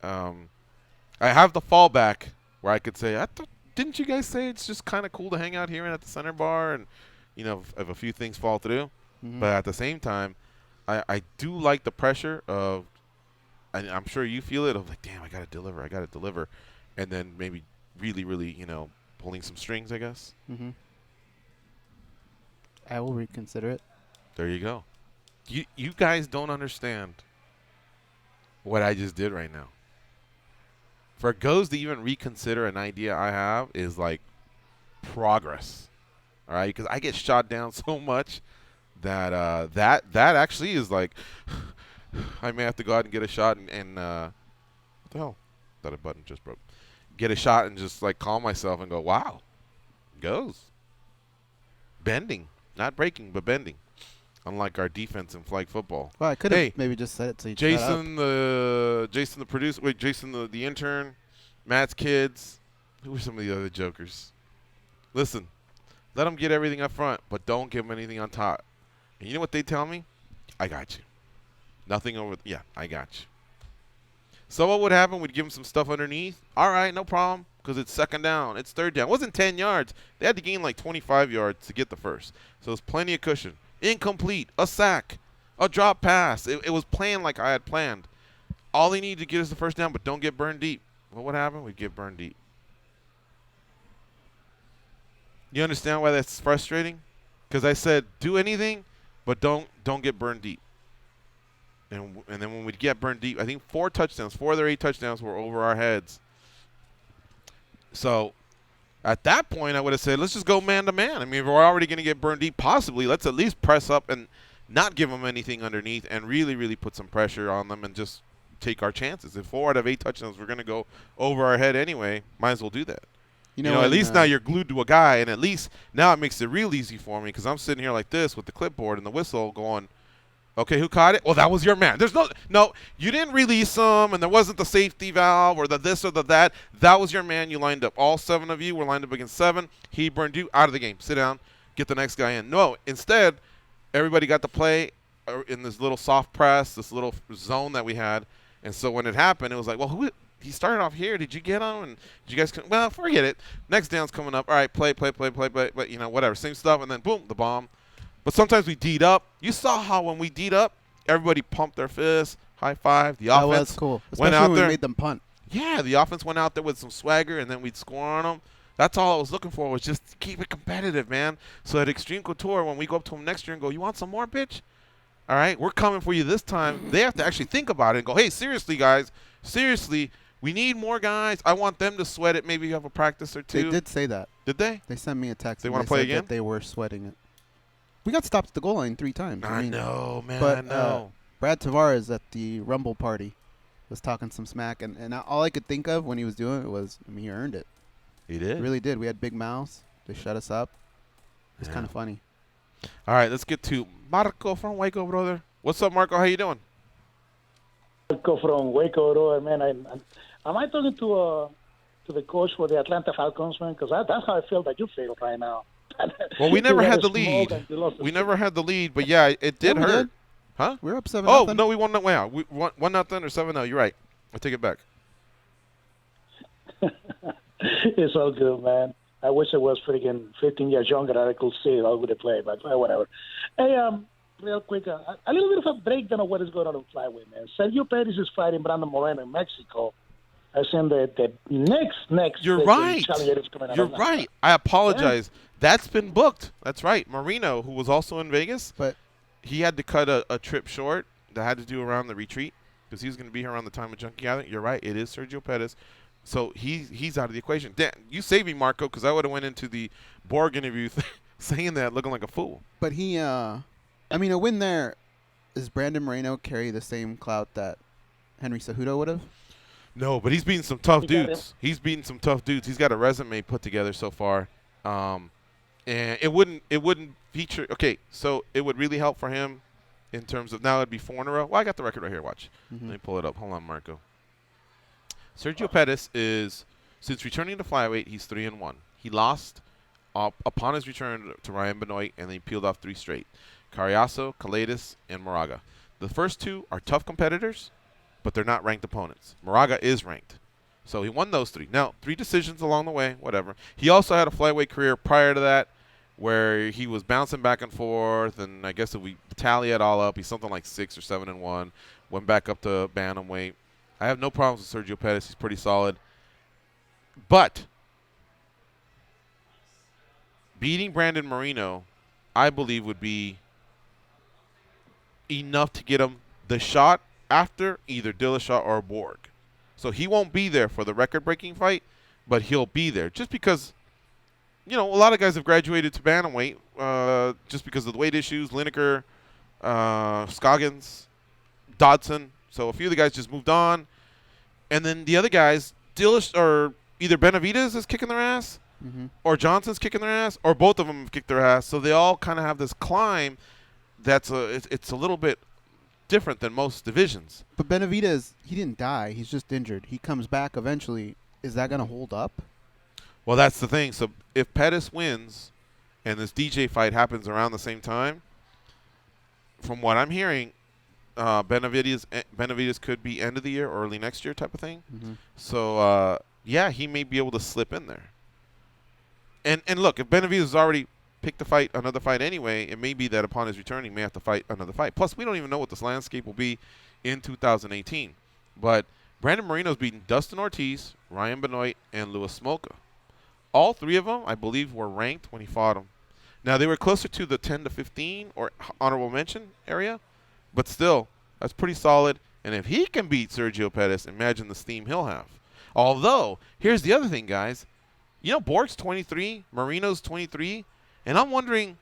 I have the fallback where I could say, didn't you guys say it's just kind of cool to hang out here and at the center bar and, if a few things fall through. Mm-hmm. But at the same time, I do like the pressure of, and I'm sure you feel it, of like, damn, I got to deliver. And then maybe really, really, pulling some strings, I guess. Mm-hmm. I will reconsider it. There you go. You guys don't understand what I just did right now. For Goes to even reconsider an idea I have is like progress. All right? Because I get shot down so much that that actually is like, I may have to go out and get a shot and what the hell? That a button just broke. Get a shot and just like calm myself and go, wow, Goes. Bending. Not breaking, but bending. Unlike our defense in flag football. Well, I could have maybe just said it so you Jason the producer, Jason the intern, Matt's kids. Who are some of the other jokers? Listen, let them get everything up front, but don't give them anything on top. And you know what they tell me? I got you. Nothing over. Yeah, I got you. So what would happen? We'd give them some stuff underneath. All right, no problem, because it's second down. It's third down. It wasn't 10 yards. They had to gain like 25 yards to get the first. So there's plenty of cushion. Incomplete, a sack, a drop pass. It was playing like I had planned. All they need to get is the first down, but don't get burned deep. What would happen? We'd get burned deep. You understand why that's frustrating? Because I said do anything, but don't get burned deep. And then when we get burned deep, I think 4 of their 8 touchdowns were over our heads. So at that point, I would have said, let's just go man to man. I mean, if we're already going to get burned deep, possibly, let's at least press up and not give them anything underneath and really, really put some pressure on them and just take our chances. If 4 out of 8 touchdowns we're going to go over our head anyway, might as well do that. At least now you're glued to a guy, and at least now it makes it real easy for me because I'm sitting here like this with the clipboard and the whistle going, okay, who caught it? Well, that was your man. There's no, you didn't release him, and there wasn't the safety valve or the this or the that. That was your man. You lined up. All 7 of you were lined up against 7. He burned you out of the game. Sit down. Get the next guy in. No, instead, everybody got to play in this little soft press, this little zone that we had. And so when it happened, it was like, well, he started off here. Did you get him? And did you guys well, forget it. Next down's coming up. All right, play. But, whatever. Same stuff. And then, boom, the bomb. But sometimes we D'd up. You saw how when we D'd up, everybody pumped their fists, high five. The offense was cool. Especially went out when there. We made them punt. Yeah, the offense went out there with some swagger, and then we'd score on them. That's all I was looking for was just to keep it competitive, man. So at Extreme Couture, when we go up to them next year and go, you want some more, bitch? All right, we're coming for you this time. They have to actually think about it and go, hey, seriously, guys, seriously, we need more guys. I want them to sweat it. Maybe you have a practice or 2. They did say that. Did they? They sent me a text. They want to play said again? That they were sweating it. We got stopped at the goal line 3 times. I know, man. But I know. Brad Tavares at the Rumble party was talking some smack, and all I could think of when he was doing it was, he earned it. He did. He really did. We had big mouths. They shut us up. It was kind of funny. All right, let's get to Marco from Waco, brother. What's up, Marco? How you doing? Marco from Waco, brother. Man, am I talking to the coach for the Atlanta Falcons, man? Because that's how I feel that you feel right now. Well, we never had the lead. We never had the lead, but yeah, it did hurt. Did. Huh? We're up 7-0. Oh, no, we won that way out. We won 1-0 or 7-0. You're right. I take it back. It's all good, man. I wish I was freaking 15 years younger and I could see how good they play, but whatever. Hey, real quick, a little bit of a breakdown of what is going on in Flyweight, man. Sergio Perez is fighting Brandon Moreno in Mexico. I seen the next. You're right. Challenger is coming out. You're right. I apologize. Yeah. That's been booked. That's right. Marino, who was also in Vegas, but he had to cut a trip short that had to do around the retreat because he's going to be here around the time of Junkie Gathering. You're right. It is Sergio Pettis. So he's out of the equation. Dan, you saved me, Marco, because I would have went into the Borg interview saying that looking like a fool. But he, I mean, a win there, does Brandon Moreno carry the same clout that Henry Cejudo would have? No, but he's beaten some tough dudes. He's beaten some tough dudes. He's got a resume put together so far. And it wouldn't feature. Okay, so it would really help for him in terms of now it'd be 4 in a row. Well, I got the record right here. Watch. Let me pull it up. Hold on, Marco. Sergio Pettis is, since returning to flyweight, he's 3-1. He lost upon his return to Ryan Benoit, and then he peeled off 3 straight. Carriazo, Calaitis, and Moraga. The first 2 are tough competitors, but they're not ranked opponents. Moraga is ranked. So he won those 3. Now, 3 decisions along the way, whatever. He also had a flyweight career prior to that where he was bouncing back and forth, and I guess if we tally it all up, he's something like 6 or 7-1, went back up to bantamweight. I have no problems with Sergio Pettis. He's pretty solid. But beating Brandon Moreno, I believe, would be enough to get him the shot after either Dillashaw or Borg. So he won't be there for the record-breaking fight, but he'll be there just because, you know, a lot of guys have graduated to bantamweight just because of the weight issues. Lineker, Scoggins, Dodson. So a few of the guys just moved on. And then the other guys, or either Benavidez is kicking their ass, or Johnson's kicking their ass, or both of them have kicked their ass. So they all kind of have this climb that's it's a little bit different than most divisions. But Benavidez, he didn't die. He's just injured. He comes back eventually. Is that going to hold up? Well, that's the thing. So if Pettis wins and this DJ fight happens around the same time, from what I'm hearing, Benavidez could be end of the year or early next year type of thing. So, yeah, he may be able to slip in there. And look, if Benavidez has already picked to fight another fight anyway, it may be that upon his return he may have to fight another fight. Plus, we don't even know what this landscape will be in 2018. But Brandon Moreno's beaten Dustin Ortiz, Ryan Benoit, and Louis Smolka. All 3 of them, I believe, were ranked when he fought them. Now, they were closer to the 10 to 15 or honorable mention area, but still, that's pretty solid. And if he can beat Sergio Pettis, imagine the steam he'll have. Although, here's the other thing, guys. You know, Borg's 23, Moreno's 23, and I'm wondering,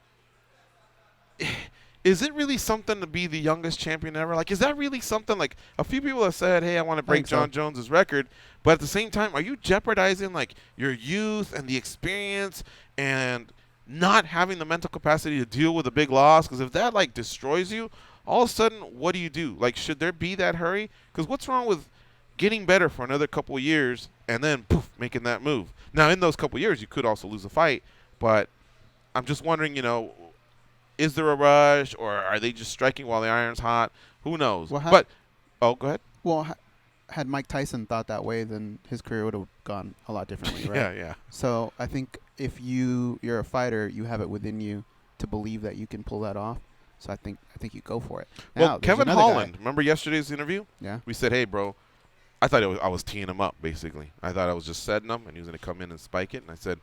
is it really something to be the youngest champion ever? Like, is that really something? Like, a few people have said, hey, I want to break John Jones's record, but at the same time, are you jeopardizing, like, your youth and the experience and not having the mental capacity to deal with a big loss? Because if that, like, destroys you, all of a sudden, what do you do? Like, should there be that hurry? Because what's wrong with getting better for another couple of years and then, poof, making that move? Now, in those couple of years, you could also lose a fight, but I'm just wondering, you know, is there a rush or are they just striking while the iron's hot? Who knows? Well, go ahead. Well, had Mike Tyson thought that way, then his career would have gone a lot differently, right? Yeah. So I think if you're a fighter, you have it within you to believe that you can pull that off. So I think you go for it. Now, well, Kevin Holland, remember yesterday's interview? Yeah. We said, hey, bro, I thought I was teeing him up, basically. I thought I was just setting him, and he was going to come in and spike it. And I said,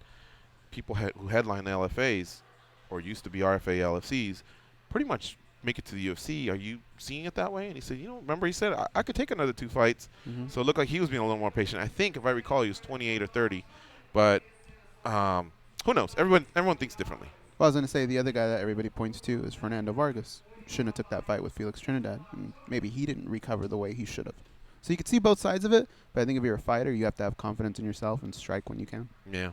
people who headline LFAs or used to be RFA LFCs pretty much make it to the UFC. Are you seeing it that way? And he said, you know, remember he said, I could take another 2 fights. So it looked like he was being a little more patient. I think, if I recall, he was 28 or 30. But who knows? Everyone thinks differently. Well, I was going to say the other guy that everybody points to is Fernando Vargas. Shouldn't have took that fight with Felix Trinidad. And maybe he didn't recover the way he should have. So you could see both sides of it, but I think if you're a fighter, you have to have confidence in yourself and strike when you can. Yeah.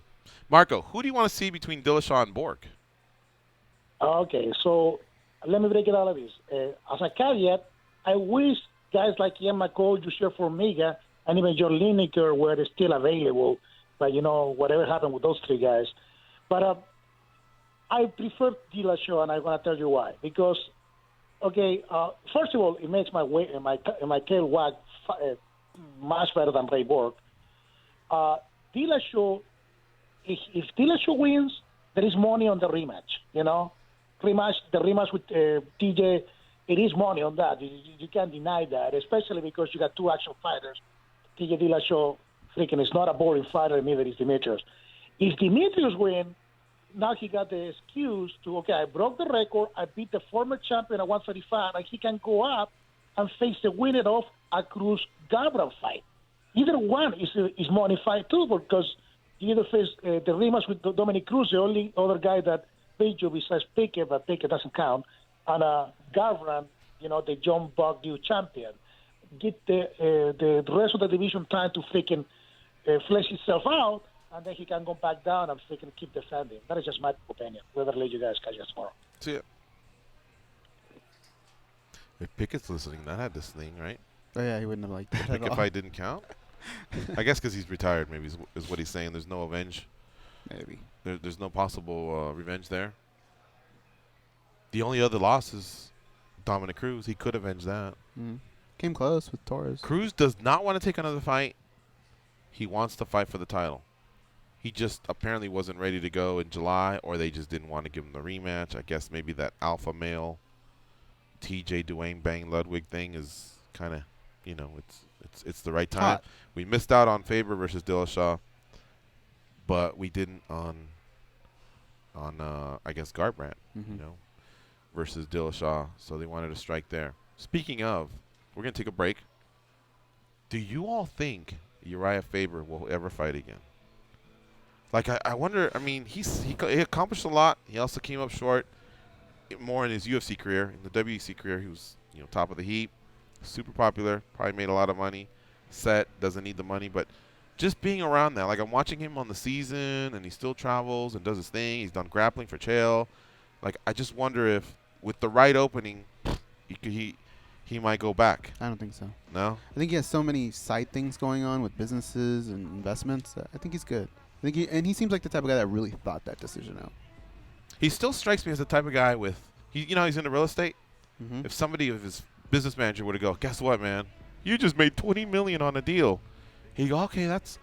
Marco, who do you want to see between Dillashaw and Borg? Okay, so let me break it all of this. As a caveat, I wish guys like Ian McCall, Yusuf Formiga, and even John Lineker were still available. But, you know, whatever happened with those 3 guys. But I prefer Dillashaw, and I'm going to tell you why. Because, okay, first of all, it makes my tail wag much better than Ray Borg. Dillashaw, if Dillashaw wins, there is money on the rematch, you know. The rematch with TJ, it is money on that. You can't deny that, especially because you got 2 action fighters. TJ Dillashaw, freaking, is not a boring fighter, neither is Demetrius. If Demetrius wins, now he got the excuse to, okay, I broke the record, I beat the former champion at 135, and he can go up and face the winner of a Cruz Garbrandt fight. Either one is money fight too, because you either face the rematch with Dominic Cruz, the only other guy that beat you besides Piquet, but Piquet doesn't count, and Garbrandt, the John Bogdew champion. Get the rest of the division time to freaking flesh itself out, and then he can go back down and freaking keep defending. That is just my opinion. We'll let you guys catch it tomorrow. See ya. If Pickett's listening, that had this thing, right? Oh, yeah, he wouldn't have liked that at Pickett all. fight didn't count? I guess because he's retired, maybe is what he's saying. There's no avenge. Maybe. There's no possible revenge there. The only other loss is Dominic Cruz. He could avenge that. Mm. Came close with Torres. Cruz does not want to take another fight. He wants to fight for the title. He just apparently wasn't ready to go in July, or they just didn't want to give him the rematch. I guess maybe that alpha male TJ Dwayne Bang Ludwig thing is kind of, it's the right time. Hot. We missed out on Faber versus Dillashaw, but we didn't on I guess Garbrandt, versus Dillashaw. So they wanted to strike there. Speaking of, we're gonna take a break. Do you all think Uriah Faber will ever fight again? Like, I wonder. I mean, he accomplished a lot. He also came up short more in his UFC career. In the WEC career, he was top of the heap, super popular, probably made a lot of money. Set, doesn't need the money, but just being around that. Like, I'm watching him on the season, and he still travels and does his thing. He's done grappling for Chael. Like, I just wonder if with the right opening, he might go back. I don't think so. No? I think he has so many side things going on with businesses and investments. I think he's good. He seems like the type of guy that really thought that decision out. He still strikes me as the type of guy with, he's into real estate. Mm-hmm. If somebody of his business manager were to go, guess what, man? You just made $20 million on a deal. He'd go, okay, that's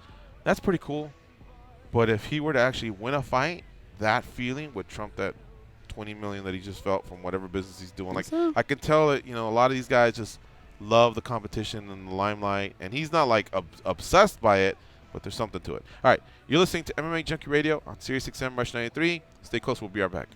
pretty cool. But if he were to actually win a fight, that feeling would trump that $20 million that he just felt from whatever business he's doing. Like, so? I can tell that, a lot of these guys just love the competition and the limelight. And he's not, like, obsessed by it, but there's something to it. All right, you're listening to MMA Junkie Radio on Sirius XM Rush 93. Stay close. We'll be right back.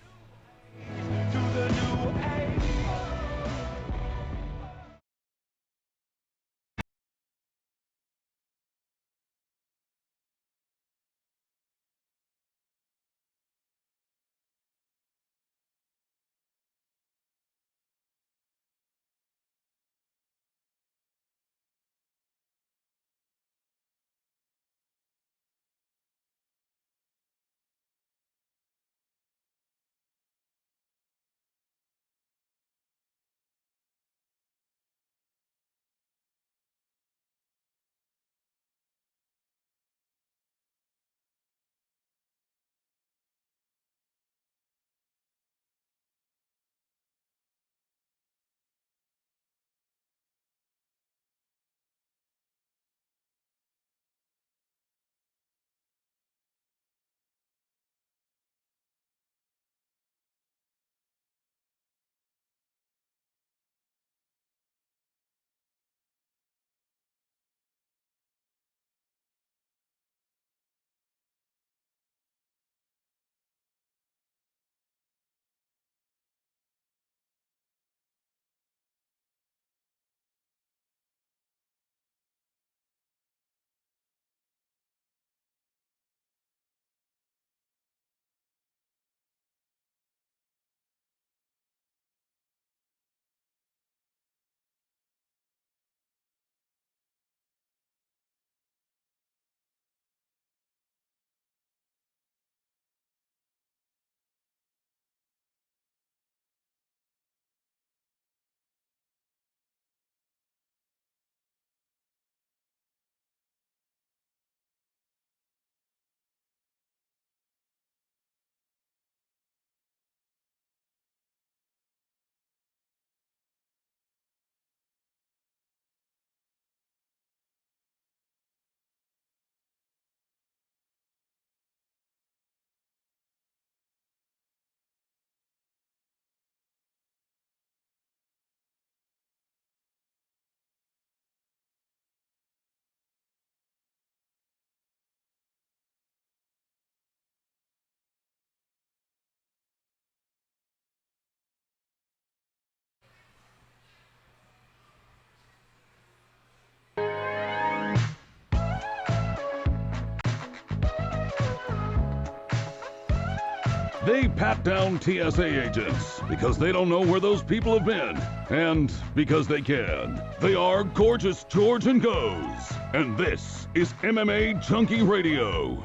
They pat down TSA agents because they don't know where those people have been, and because they can. They are Gorgeous George and Goes, and this is MMA Junkie Radio.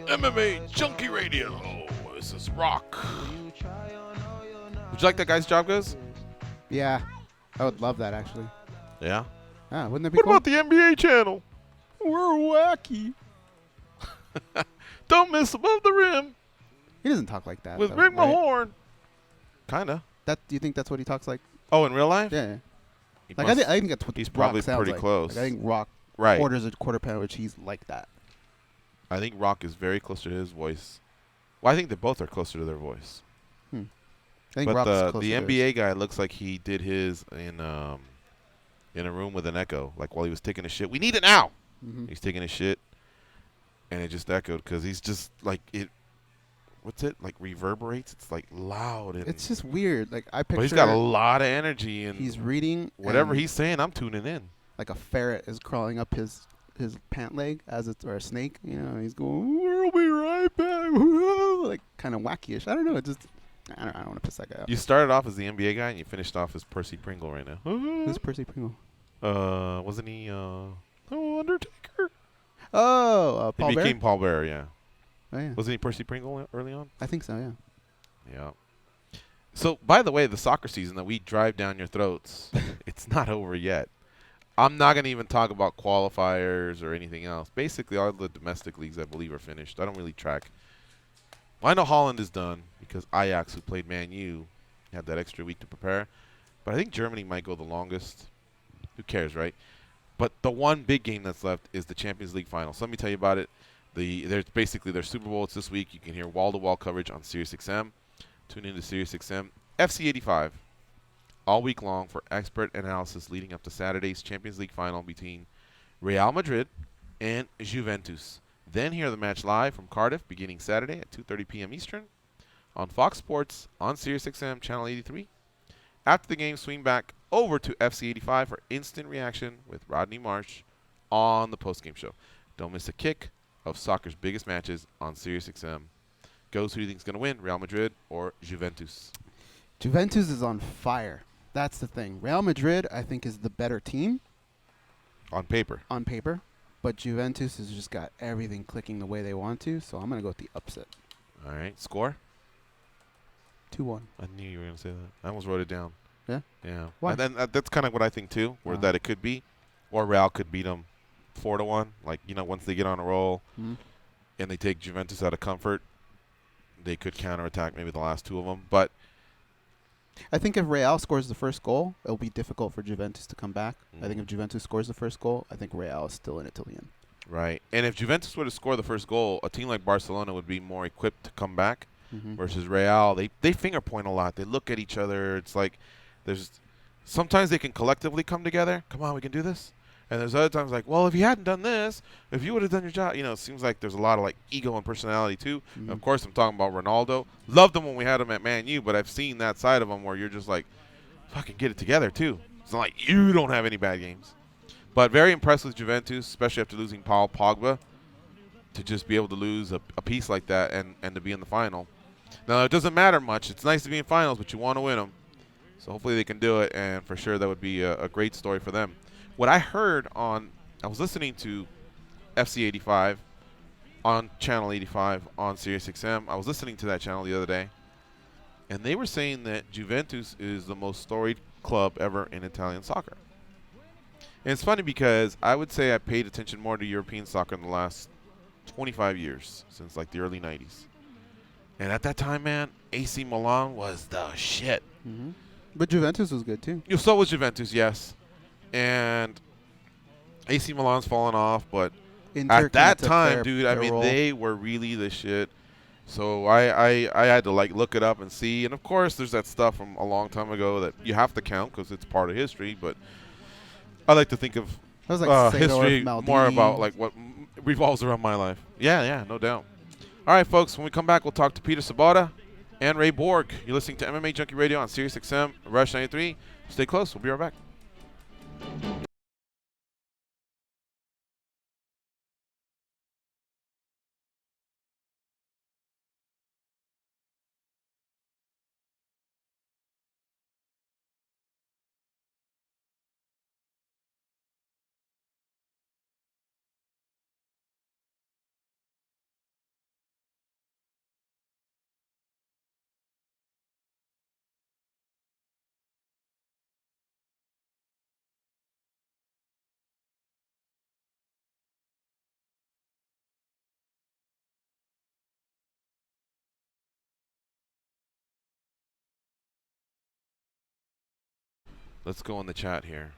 MMA Junkie Radio. This is Rock. Would you like that guy's job, Goes? Yeah, I would love that actually. Yeah. Ah, wouldn't that be What cool? about the NBA channel? We're wacky. Don't miss above the rim He doesn't talk like that. with though, Rick right? Mahorn. Kinda. That do you think that's what he talks like? Oh, in real life? Yeah. He Like must- I think that's what he's Rock probably sounds pretty like. close. Like, I think Rock Right. orders a quarter pound, which he's like that. I think Rock is very close to his voice. Well, I think they both are closer to their voice. I think But Rock's the closer to NBA guy looks like he did his in a room with an echo, like while he was taking a shit. We need it now. Mhm. He's taking a shit, and it just echoed because he's just like it. What's it like? Reverberates. It's like loud. And It's just weird. Like I picture. but he's got a lot of energy, and He's reading. whatever and he's saying, I'm tuning in. like a ferret is crawling up his pant leg or a snake. You know, he's going, "We'll be right back," like kind of wacky-ish. I don't know. It just I don't want to piss that guy off. You started off as the NBA guy, and you finished off as Percy Pringle right now. Who's Percy Pringle? Wasn't he Undertaker? Oh, Paul He Bear. became Paul Bear, yeah. Oh yeah, Wasn't he Percy Pringle early on? I think so. Yeah. Yeah. So, by the way, the soccer season that we drive down your throats, it's not over yet. I'm not going to even talk about qualifiers or anything else. Basically, all the domestic leagues, I believe, are finished. I don't really track. Well, I know Holland is done because Ajax, who played Man U, had that extra week to prepare. But I think Germany might go the longest. Who cares, right? But the one big game that's left is the Champions League final. So let me tell you about it. There's basically their Super Bowl. It's this week. You can hear wall-to-wall coverage on SiriusXM. Tune into SiriusXM. FC85 all week long for expert analysis leading up to Saturday's Champions League final between Real Madrid and Juventus. Then hear the match live from Cardiff beginning Saturday at 2:30 p.m. Eastern on Fox Sports on SiriusXM Channel 83. After the game, swing back over to FC85 for instant reaction with Rodney Marsh on the postgame show. Don't miss a kick of soccer's biggest matches on SiriusXM. Goes, who do you think is going to win, Real Madrid or Juventus? Juventus is on fire. That's the thing. Real Madrid, I think, is the better team On paper. on paper, but Juventus has just got everything clicking the way they want to. So I'm gonna go with the upset. All right. Score? 2-1. I knew you were going to say that. I almost wrote it down. Yeah? Yeah. Why? And then that's kind of what I think, too, where Oh. that it could be. Or Real could beat them 4-1. Like, once they get on a roll Mhm. and they take Juventus out of comfort, they could counterattack maybe the last two of them. But I think if Real scores the first goal, it'll be difficult for Juventus to come back. I think if Juventus scores the first goal, I think Real is still in it till the end. right. And if Juventus were to score the first goal, a team like Barcelona would be more equipped to come back. Mhm. Versus Real, they finger point a lot. They look at each other. It's like sometimes they can collectively come together. Come on, we can do this. And there's other times like, well, if you hadn't done this, if you would have done your job, it seems like there's a lot of like ego and personality too. Mhm. Of course, I'm talking about Ronaldo. Loved him when we had him at Man U, but I've seen that side of him where you're just like, fucking get it together too. It's not like you don't have any bad games. But very impressed with Juventus, especially after losing Paul Pogba, to just be able to lose a piece like that and to be in the final. Now, it doesn't matter much. It's nice to be in finals, but you want to win them. So hopefully they can do it, and for sure that would be a great story for them. What I heard I was listening to FC85 on Channel 85 on SiriusXM. I was listening to that channel the other day, and they were saying that Juventus is the most storied club ever in Italian soccer. And it's funny because I would say I paid attention more to European soccer in the last 25 years, since like the early 90s. And at that time, man, AC Milan was the shit. Mhm. But Juventus was good too. So was Juventus, yes. And AC Milan's fallen off, but Inter at kinda that took time, their- dude, I their mean, role. they were really the shit. So I had to like look it up and see. And of course, there's that stuff from a long time ago that you have to count because it's part of history. But I like to think of That was like Fedor history Maldini. more about like what revolves around my life. Yeah, no doubt. All right, folks, when we come back, we'll talk to Peter Sabota and Ray Borg. You're listening to MMA Junkie Radio on SiriusXM, Rush 93. Stay close. We'll be right back. Let's go in the chat here.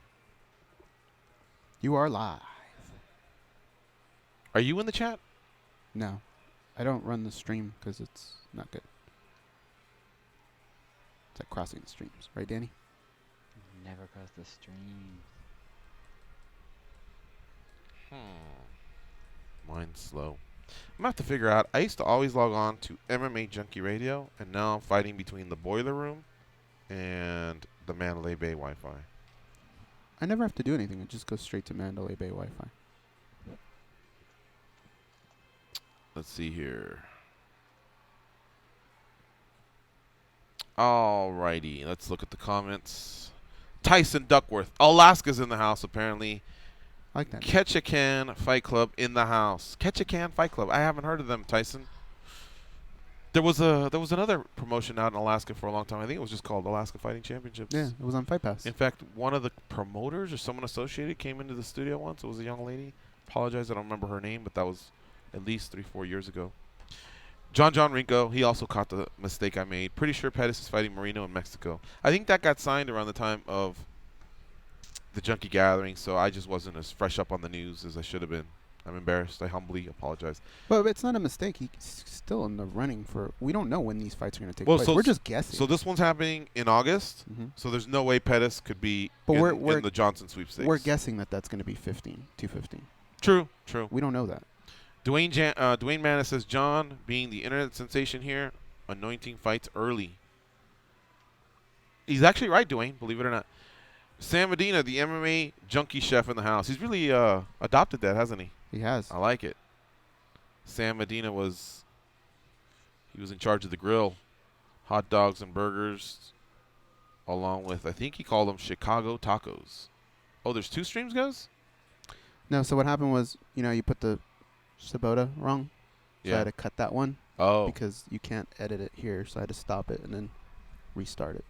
You are live. Are you in the chat? No, I don't run the stream because it's not good. It's like crossing the streams, right, Danny? Never cross the stream. Mine's slow. I'm going to have to figure out. I used to always log on to MMAjunkie Radio, and now I'm fighting between the Boiler Room and the Mandalay Bay Wi-Fi. I never have to do anything. It just goes straight to Mandalay Bay Wi-Fi. Let's see here. Alrighty, let's look at the comments. Tyson Duckworth. Alaska's in the house, apparently. I like that. Ketchikan Fight Club in the house. Ketchikan Fight Club. I haven't heard of them, Tyson. There was another promotion out in Alaska for a long time. I think it was just called Alaska Fighting Championships. Yeah, it was on Fight Pass. In fact, one of the promoters or someone associated came into the studio once. It was a young lady. Apologize, I don't remember her name, but that was at least 3-4 years ago. John Rinko, he also caught the mistake I made. Pretty sure Pettis is fighting Marino in Mexico. I think that got signed around the time of the Junkie Gathering, so I just wasn't as fresh up on the news as I should have been. I'm embarrassed. I humbly apologize. But it's not a mistake. He's still in the running for. We don't know when these fights are going to take place. We're just guessing. So this one's happening in August. So there's no way Pettis could be in the Johnson sweepstakes. We're guessing that that's going to be 215. True. We don't know that. Dwayne Manis says, John, being the internet sensation here, anointing fights early. He's actually right, Dwayne, believe it or not. Sam Medina, the MMA junkie chef in the house. He's really adopted that, hasn't he? He has. I like it. Sam Medina he was in charge of the grill, hot dogs and burgers, along with, I think he called them Chicago tacos. Oh, there's 2 streams, guys? No, so what happened was, you put the Sobotta wrong. So I had to cut that one. Oh. Because you can't edit it here, so I had to stop it and then restart it.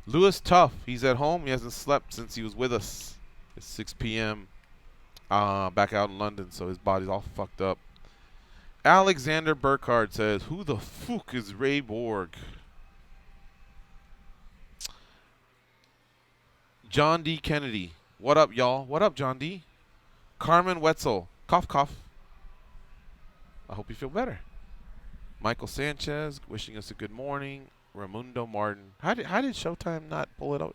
Lewis Tuff, he's at home. He hasn't slept since he was with us. It's 6 p.m. Back out in London, so his body's all fucked up. Alexander Burkhardt says, who the fuck is Ray Borg? John D. Kennedy, what up, y'all? What up, John D? Carmen Wetzel, cough, cough. I hope you feel better. Michael Sanchez, wishing us a good morning. Raimundo Martin. How did Showtime not pull it out?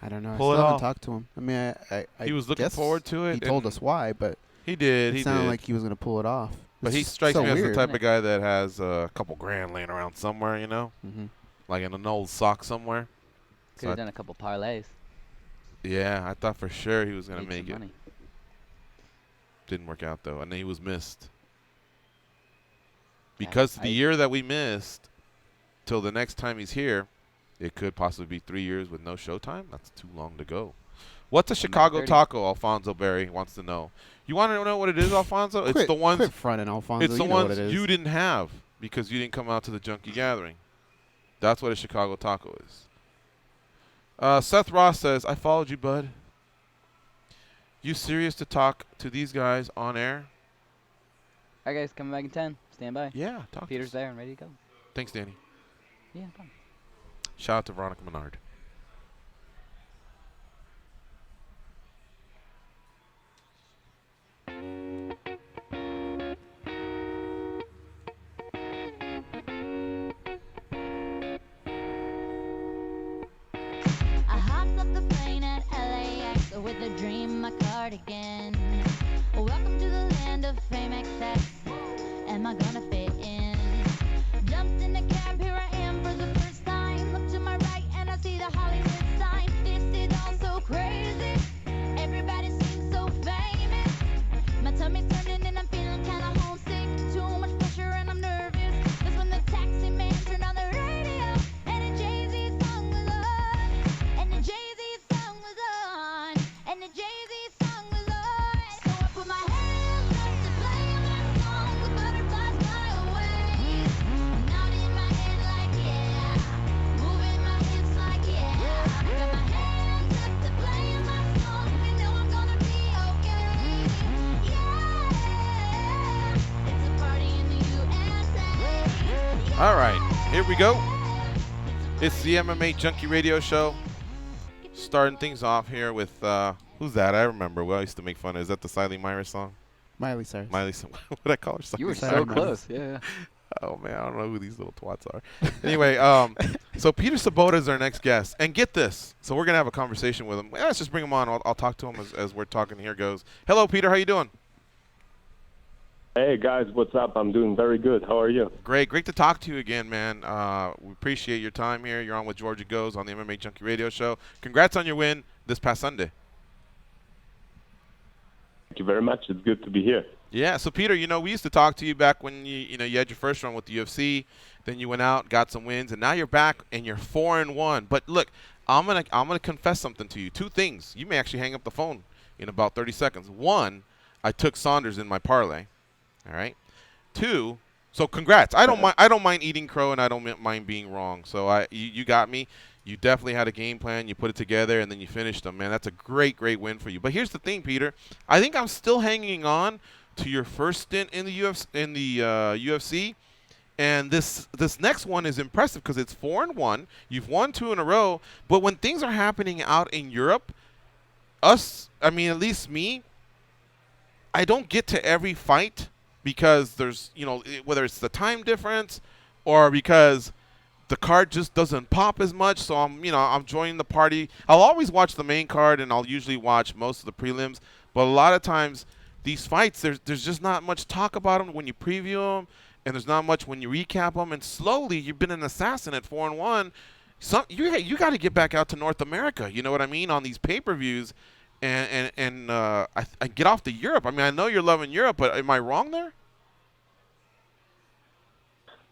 I don't know. Pull I it still haven't off. talked to him. I mean, he was looking forward to it. He told us why, but he did. It sounded like he was going to pull it off. But he strikes me as the type of guy that has a couple grand laying around somewhere, like in an old sock somewhere. Could have done a couple parlays. Yeah, I thought for sure he was going to Made make some it. money. Didn't work out, though. And then he was missed. Because the year that we missed, till the next time he's here, it could possibly be 3 years with no Showtime. That's too long to go. What's a Chicago taco? Alfonso Berry wants to know. You want to know what it is, Alfonso? It's the ones. Quit fronting, Alfonso. It's the ones you didn't have because you didn't come out to the Junkie Gathering. That's what a Chicago taco is. Seth Ross says, I followed you, bud. You serious to talk to these guys on air? All right, guys, coming back in 10. Stand by. Yeah, talk. Peter's there and ready to go. Thanks, Danny. Yeah, come. Shout out to Veronica Menard. I hopped off the plane at LAX with a dream, my cardigan. Welcome to the land of fame excess. Am I gonna fit in? Jumped in the cab, here I am for the first time. Look to my right and I see the Hollywood sign. This is all so crazy. Everybody seems so famous. My tummy's turning and I'm feeling kinda homesick. Too much pressure and I'm nervous. That's when the taxi man turned on the radio and a Jay-Z song was on. And the Jay-Z song was on. And the Jay-Z song was on. So I put my hands up to play my song with butterflies fly away. Nodding my head like yeah, moving my hips like yeah. Got my hands up to play my song, you know I'm gonna be okay. Yeah, it's a party in the USA. All right, here we go. It's the MMA Junkie Radio Show. starting things off here with who's that? I remember. Well, I used to make fun of. Is that the Siley Myra song? Miley Cyrus. Miley. What did I call her? You were Sorry, so man. close. Yeah. Oh man, I don't know who these little twats are. Anyway, so Peter Sabota is our next guest, and get this. So we're gonna have a conversation with him. Yeah, let's just bring him on. I'll talk to him as we're talking. Here goes. Hello, Peter. How you doing? Hey guys, what's up? I'm doing very good. How are you? Great to talk to you again, man. We appreciate your time here. You're on with Georgia Goes on the MMA Junkie Radio Show. Congrats on your win this past Sunday. Thank you very much. It's good to be here. Yeah. So Peter, we used to talk to you back when you had your first run with the UFC. Then you went out, got some wins, and now you're back and you're 4-1. But look, I'm gonna confess something to you. Two things. You may actually hang up the phone in about 30 seconds. One, I took Saunders in my parlay. All right. Two, so congrats. I don't mind eating crow, and I don't mind being wrong. So you got me. You definitely had a game plan. You put it together, and then you finished them, man. That's a great win for you. But here's the thing, Peter. I think I'm still hanging on to your first stint in the UFC, and this next one is impressive because it's 4-1. You've won 2 in a row. But when things are happening out in Europe, at least me, I don't get to every fight. Because there's, whether it's the time difference or because the card just doesn't pop as much. So I'm joining the party. I'll always watch the main card, and I'll usually watch most of the prelims. But a lot of times these fights, there's just not much talk about them when you preview them, and there's not much when you recap them. And slowly, you've been an assassin at 4-1. You got to get back out to North America. You know what I mean? On these pay-per-views. And I get off to Europe. I know you're loving Europe, but am I wrong there?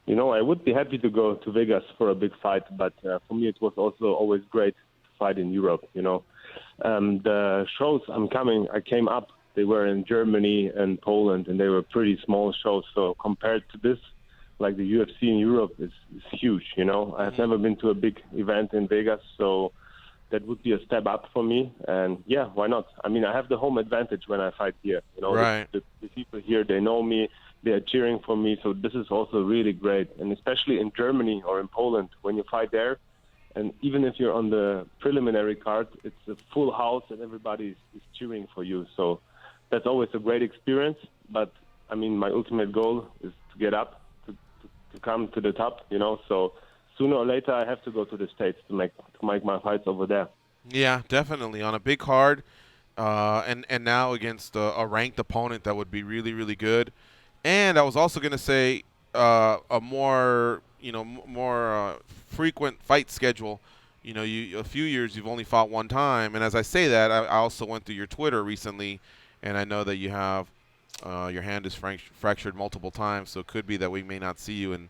I would be happy to go to Vegas for a big fight, but for me it was also always great to fight in Europe. The shows I came up, they were in Germany and Poland, and they were pretty small shows. So compared to this, like the UFC in Europe is huge. I have never been to a big event in Vegas, so that would be a step up for me. And yeah, why not? I have the home advantage when I fight here. Right. The people here, they know me, they are cheering for me. So this is also really great. And especially in Germany or in Poland, when you fight there, and even if you're on the preliminary card, it's a full house and everybody is cheering for you. So that's always a great experience. But my ultimate goal is to get up, to come to the top, so sooner or later, I have to go to the States to make my fights over there. Yeah, definitely on a big card, and now against a ranked opponent that would be really, really good. And I was also going to say a more frequent fight schedule. A few years you've only fought one time, and as I say that, I also went through your Twitter recently, and I know that you have your hand is fractured multiple times, so it could be that we may not see you in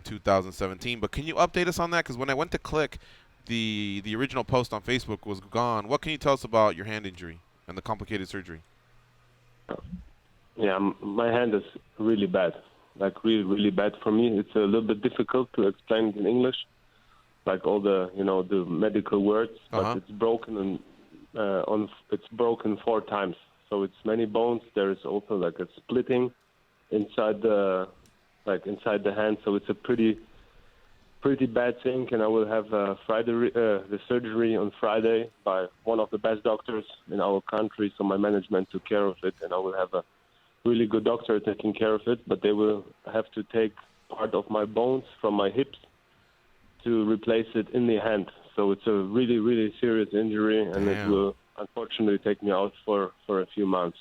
2017. But can you update us on that? Because when I went to click, the original post on Facebook was gone. What can you tell us about your hand injury and the complicated surgery? Yeah, my hand is really bad, like really, really bad for me. It's a little bit difficult to explain it in English, like all the the medical words. But it's broken it's broken 4 times. So it's many bones. There is also like a splitting inside the hand, so it's a pretty bad thing. And I will have the surgery on Friday by one of the best doctors in our country. So my management took care of it, and I will have a really good doctor taking care of it. But they will have to take part of my bones from my hips to replace it in the hand. So it's a really, really serious injury, and it will unfortunately take me out for a few months.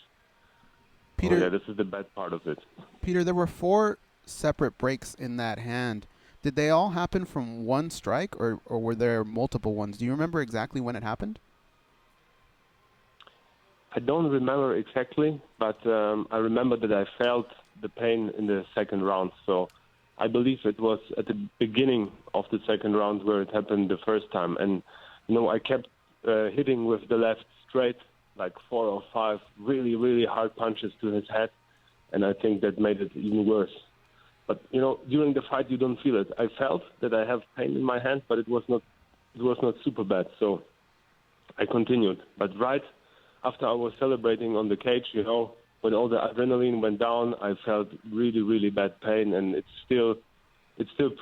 Peter, this is the bad part of it. Peter, there were 4 separate breaks in that hand. Did they all happen from one strike, or were there multiple ones? Do you remember exactly when it happened? I don't remember exactly, but I remember that I felt the pain in the second round. So I believe it was at the beginning of the second round where it happened the first time. And, I kept hitting with the left straight, like 4 or 5 really, really hard punches to his head. And I think that made it even worse. But, during the fight, you don't feel it. I felt that I have pain in my hand, but it was not super bad. So I continued. But right after I was celebrating on the cage, when all the adrenaline went down, I felt really, really bad pain. And it's still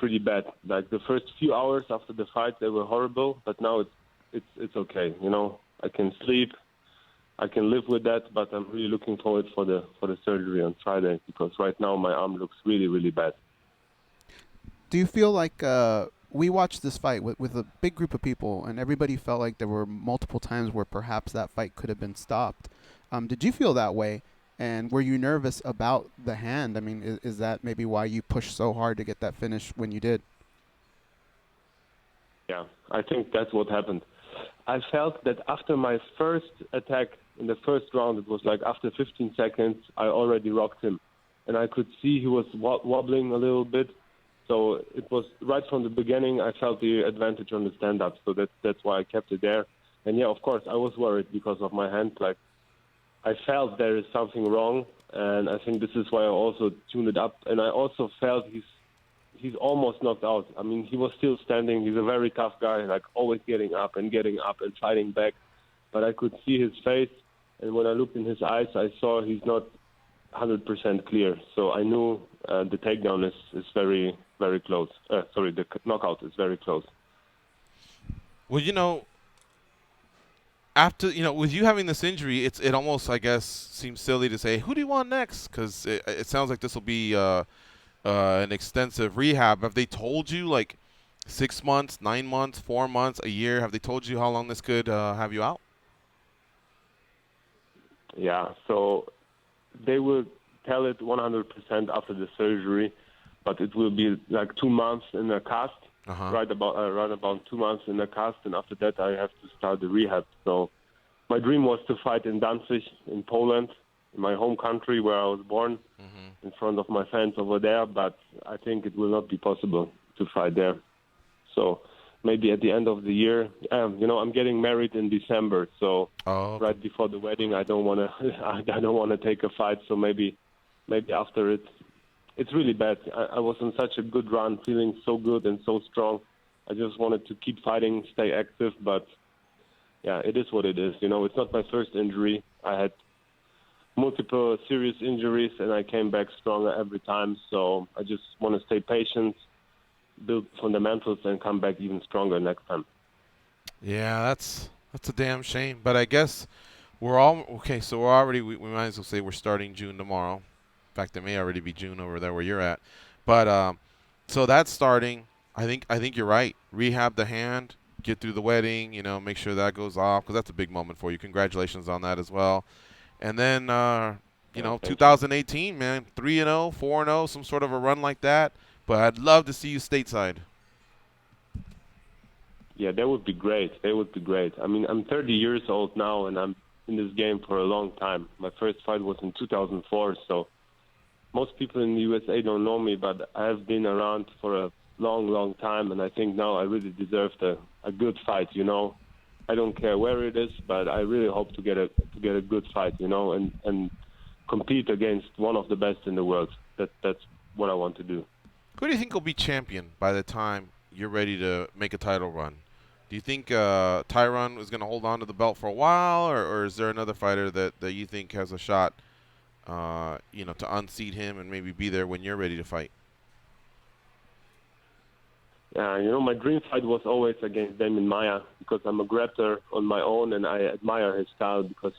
pretty bad. Like the first few hours after the fight, they were horrible. But now it's okay. You know, I can sleep, I can live with that, but I'm really looking forward for the surgery on Friday, because right now my arm looks really, really bad. Do you feel like we watched this fight with a big group of people, and everybody felt like there were multiple times where perhaps that fight could have been stopped? Did you feel that way? And were you nervous about the hand? I mean, is that maybe why you pushed so hard to get that finish when you did? Yeah, I think that's what happened. I felt that after my first attack in the first round, it was like after 15 seconds, I already rocked him. And I could see he was wobbling a little bit. So it was right from the beginning, I felt the advantage on the stand-up. So that's why I kept it there. And yeah, of course, I was worried because of my hand. Like, I felt there is something wrong. And I think this is why I also tuned it up. And I also felt he's almost knocked out. I mean, he was still standing. He's a very tough guy, like always getting up and fighting back. But I could see his face, and when I looked in his eyes, I saw he's not 100% clear. So I knew the takedown is very, very close. The knockout is very close. Well, you know, after, you know, with you having this injury, it almost, I guess, seems silly to say, who do you want next? Because it sounds like this will be an extensive rehab. Have they told you, like, 6 months, 9 months, 4 months, a year? Have they told you how long this could have you out? Yeah, so they will tell it 100% after the surgery, but it will be like 2 months in a cast, right about 2 months in a cast, and after that I have to start the rehab. So my dream was to fight in Danzig in Poland, in my home country where I was born, in front of my fans over there, but I think it will not be possible to fight there. So maybe at the end of the year, you know, I'm getting married in December, so right before the wedding, I don't want to take a fight. So maybe after it. It's really bad. I was on such a good run, feeling so good and so strong. I just wanted to keep fighting, stay active, but yeah, it is what it is. You know, it's not my first injury. I had multiple serious injuries, and I came back stronger every time. So I just want to stay patient, build fundamentals, and come back even stronger next time. Yeah, that's a damn shame. But I guess we're all okay. So we're already we might as well say we're starting June tomorrow. In fact, it may already be June over there where you're at. But so that's starting. I think you're right. Rehab the hand, get through the wedding. You know, make sure that goes off, because that's a big moment for you. Congratulations on that as well. And then, you know, 2018, man, 3-0, 4-0, some sort of a run like that. But I'd love to see you stateside. Yeah, that would be great. That would be great. I mean, I'm 30 years old now, and I'm in this game for a long time. My first fight was in 2004, so most people in the USA don't know me, but I have been around for a long, long time, and I think now I really deserved a good fight, you know. I don't care where it is, but I really hope to get a good fight, you know, and compete against one of the best in the world. That's what I want to do. Who do you think will be champion by the time you're ready to make a title run? Do you think Tyron is going to hold on to the belt for a while, or is there another fighter that you think has a shot, you know, to unseat him and maybe be there when you're ready to fight? Yeah, you know, my dream fight was always against Damian Maia, because I'm a grappler on my own, and I admire his style because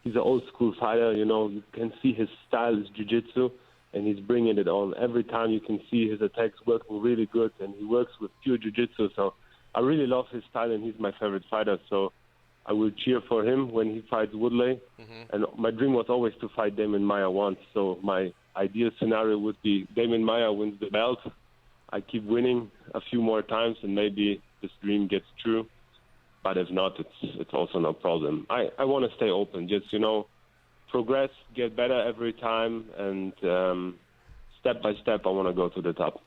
he's an old-school fighter. You know, you can see his style is jiu-jitsu, and he's bringing it on. Every time you can see his attacks working really good, and he works with pure jiu-jitsu. So I really love his style, and he's my favorite fighter. So I will cheer for him when he fights Woodley. And my dream was always to fight Damian Maia once. So my ideal scenario would be Damian Maia wins the belt, I keep winning a few more times, and maybe this dream gets true. But if not, it's also no problem. I want to stay open, just, you know, progress, get better every time, and step by step, I want to go to the top.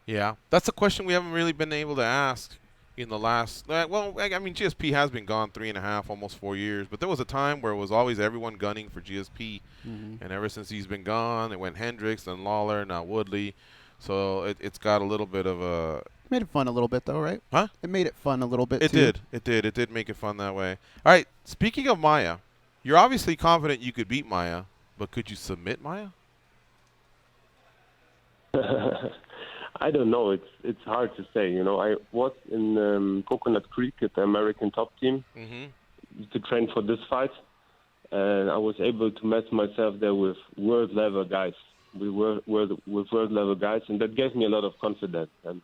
Yeah, that's a question we haven't really been able to ask in the last, well, I mean, GSP has been gone 3.5, almost 4 years, but there was a time where it was always everyone gunning for GSP, and ever since he's been gone, it went Hendricks, then Lawler, now Woodley. So it's got a little bit of a... Made it fun a little bit, though, right? Huh? It made it fun a little bit, It too. did. It did make it fun that way. All right, speaking of Maia, you're obviously confident you could beat Maia, but could you submit Maia? I don't know. It's hard to say. I was in Coconut Creek at the American top team to train for this fight, and I was able to match myself there with world level guys. We were with world level guys, and that gave me a lot of confidence. And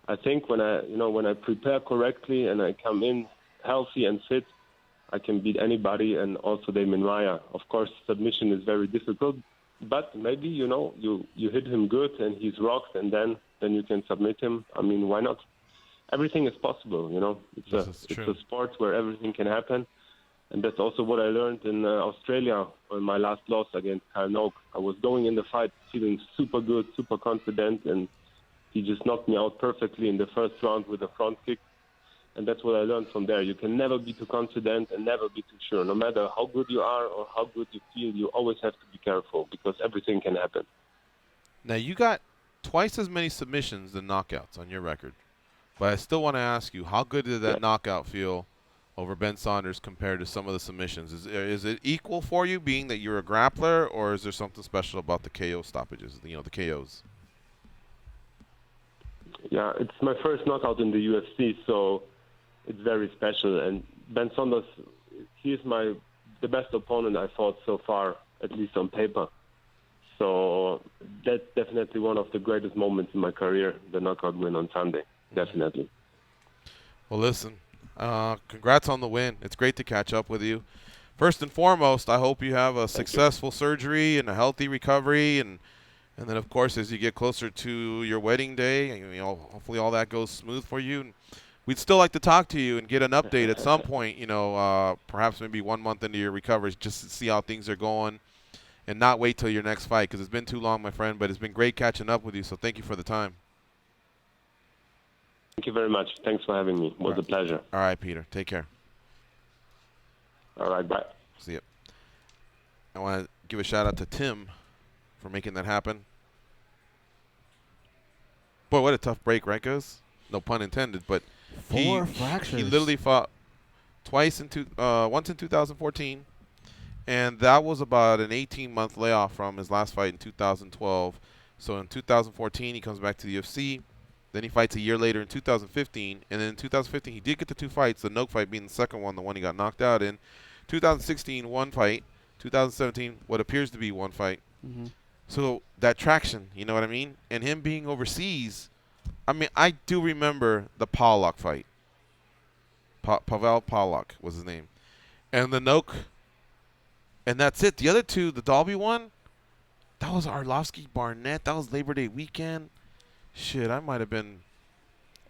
I think when I prepare correctly and I come in healthy and fit, I can beat anybody, and also Damien Maia. Of course, submission is very difficult, but maybe you hit him good and he's rocked, and then you can submit him. I mean, why not? Everything is possible. It's a sport where everything can happen, and that's also what I learned in Australia on my last loss against Kyle Noak. I was going in the fight feeling super good, super confident, and he just knocked me out perfectly in the first round with a front kick. And that's what I learned from there. You can never be too confident and never be too sure. No matter how good you are or how good you feel, you always have to be careful because everything can happen. Now, you got twice as many submissions than knockouts on your record. But I still want to ask you, how good did that knockout feel over Ben Saunders compared to some of the submissions? Is it equal for you, being that you're a grappler, or is there something special about the KO stoppages, the KOs? Yeah, it's my first knockout in the UFC, so it's very special. And Ben Saunders, he is the best opponent I fought so far, at least on paper. So that's definitely one of the greatest moments in my career, the knockout win on Sunday, definitely. Well, listen, congrats on the win. It's great to catch up with you. First and foremost, I hope you have a successful surgery and a healthy recovery, and then, of course, as you get closer to your wedding day, hopefully all that goes smooth for you. And we'd still like to talk to you and get an update at some point, perhaps maybe 1 month into your recovery, just to see how things are going and not wait till your next fight, because it's been too long, my friend, but it's been great catching up with you, so thank you for the time. Thank you very much. Thanks for having me. It was a pleasure. All right, Peter. Take care. All right, bye. See you. I want to give a shout-out to Tim for making that happen. Boy, what a tough break, right, guys? No pun intended, but Four fractures. He literally fought once in 2014, and that was about an 18-month layoff from his last fight in 2012. So in 2014, he comes back to the UFC. Then he fights a year later in 2015, and then in 2015, he did get the 2 fights, the Noak fight being the second one, the one he got knocked out in. 2016, 1 fight. 2017, what appears to be 1 fight. Mm-hmm. So that traction, you know what I mean? And him being overseas, I mean, I do remember the Pollock fight. Pavel Pollock was his name. And the Noak, and that's it. The other 2, the Dalby one, that was Arlovsky Barnett. That was Labor Day weekend. Shit, I might have been.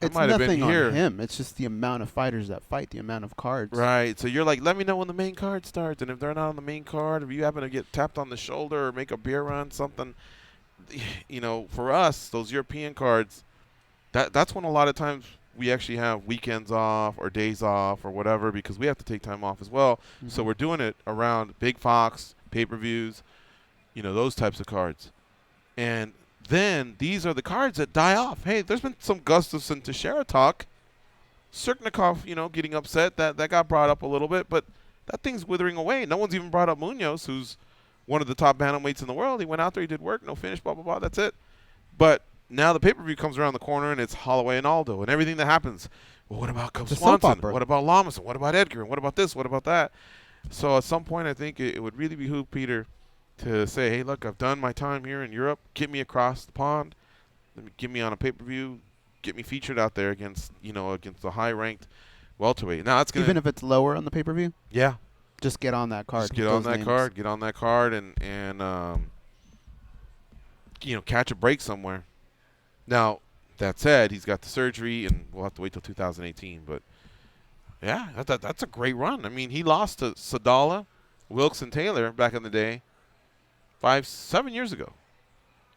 It's nothing on him. It's just the amount of fighters that fight, the amount of cards. Right. So you're like, let me know when the main card starts. And if they're not on the main card, if you happen to get tapped on the shoulder or make a beer run, something, for us, those European cards, that's when a lot of times we actually have weekends off or days off or whatever, because we have to take time off as well. Mm-hmm. So we're doing it around Big Fox, pay-per-views, those types of cards. And then these are the cards that die off. Hey, there's been some Gustafsson Teixeira talk. Sirknikov, getting upset. That got brought up a little bit, but that thing's withering away. No one's even brought up Munoz, who's one of the top bantamweights in the world. He went out there, he did work, no finish, blah, blah, blah. That's it. But now the pay-per-view comes around the corner, and it's Holloway and Aldo, and everything that happens. Well, what about Cub Swanson? What about Lawson? What about Edgar? And what about this? What about that? So at some point, I think it would really behoove Peter to say, hey, look, I've done my time here in Europe. Get me across the pond. Get me on a pay-per-view. Get me featured out there against the high-ranked welterweight. Now that's gonna, even if it's lower on the pay-per-view. Yeah, just get on that card. Just get on that card. Get on that card, and catch a break somewhere. Now that said, he's got the surgery, and we'll have to wait till 2018. But yeah, that's a great run. I mean, he lost to Sadala, Wilkes, and Taylor back in the day. 7 years ago.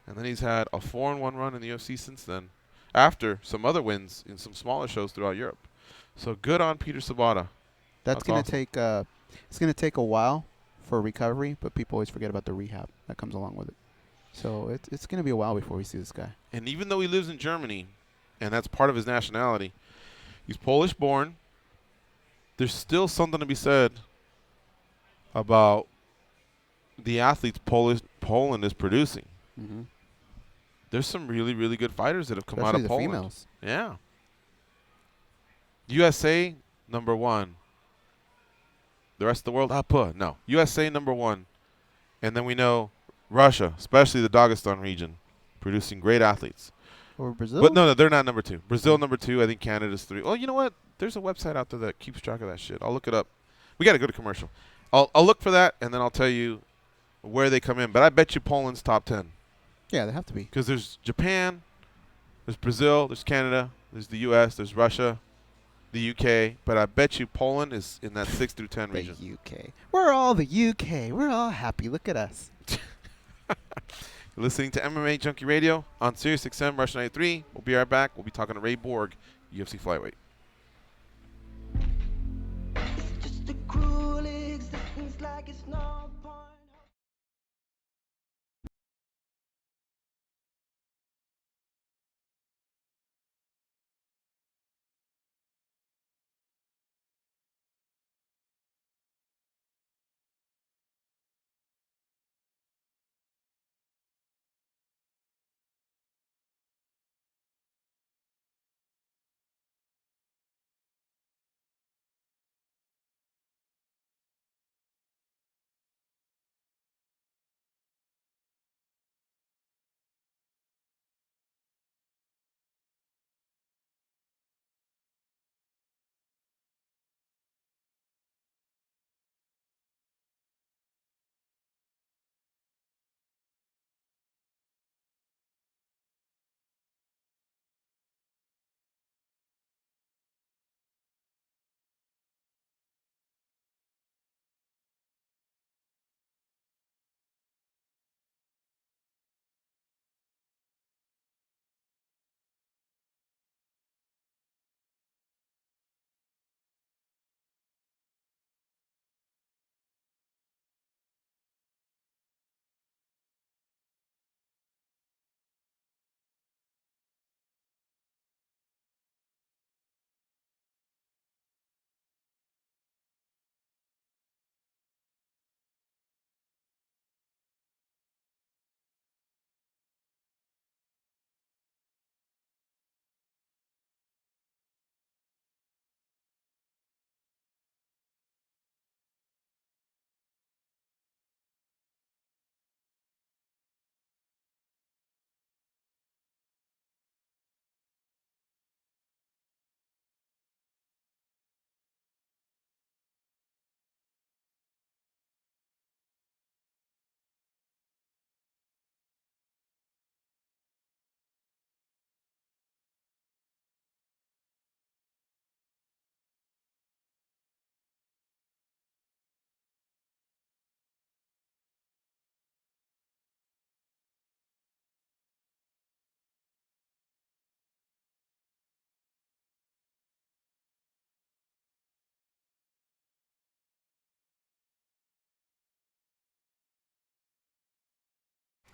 And then he's had a 4-1 run in the UFC since then, after some other wins in some smaller shows throughout Europe. So good on Peter Sabota. That's going to take it's going to take a while for recovery, but people always forget about the rehab that comes along with it. So it's going to be a while before we see this guy. And even though he lives in Germany, and that's part of his nationality, he's Polish-born, there's still something to be said about the athletes Poland is producing. Mm-hmm. There's some really, really good fighters that have come out Especially of the Poland. females. Yeah. USA, number 1. The rest of the world, no. USA, number 1. And then we know Russia, especially the Dagestan region, producing great athletes. Or Brazil? But no, they're not number 2. Brazil, number 2. I think Canada's 3. Oh, you know what? There's a website out there that keeps track of that shit. I'll look it up. We got to go to commercial. I'll look for that, and then I'll tell you where they come in. But I bet you Poland's top 10. Yeah, they have to be. Because there's Japan, there's Brazil, there's Canada, there's the U.S., there's Russia, the U.K. But I bet you Poland is in that 6 through 10 region. The UK. We're all the UK. We're all happy. Look at us. You're listening to MMA Junkie Radio on Sirius XM Rush 93. We'll be right back. We'll be talking to Ray Borg, UFC Flyweight. Just a cruel existence like it's no point.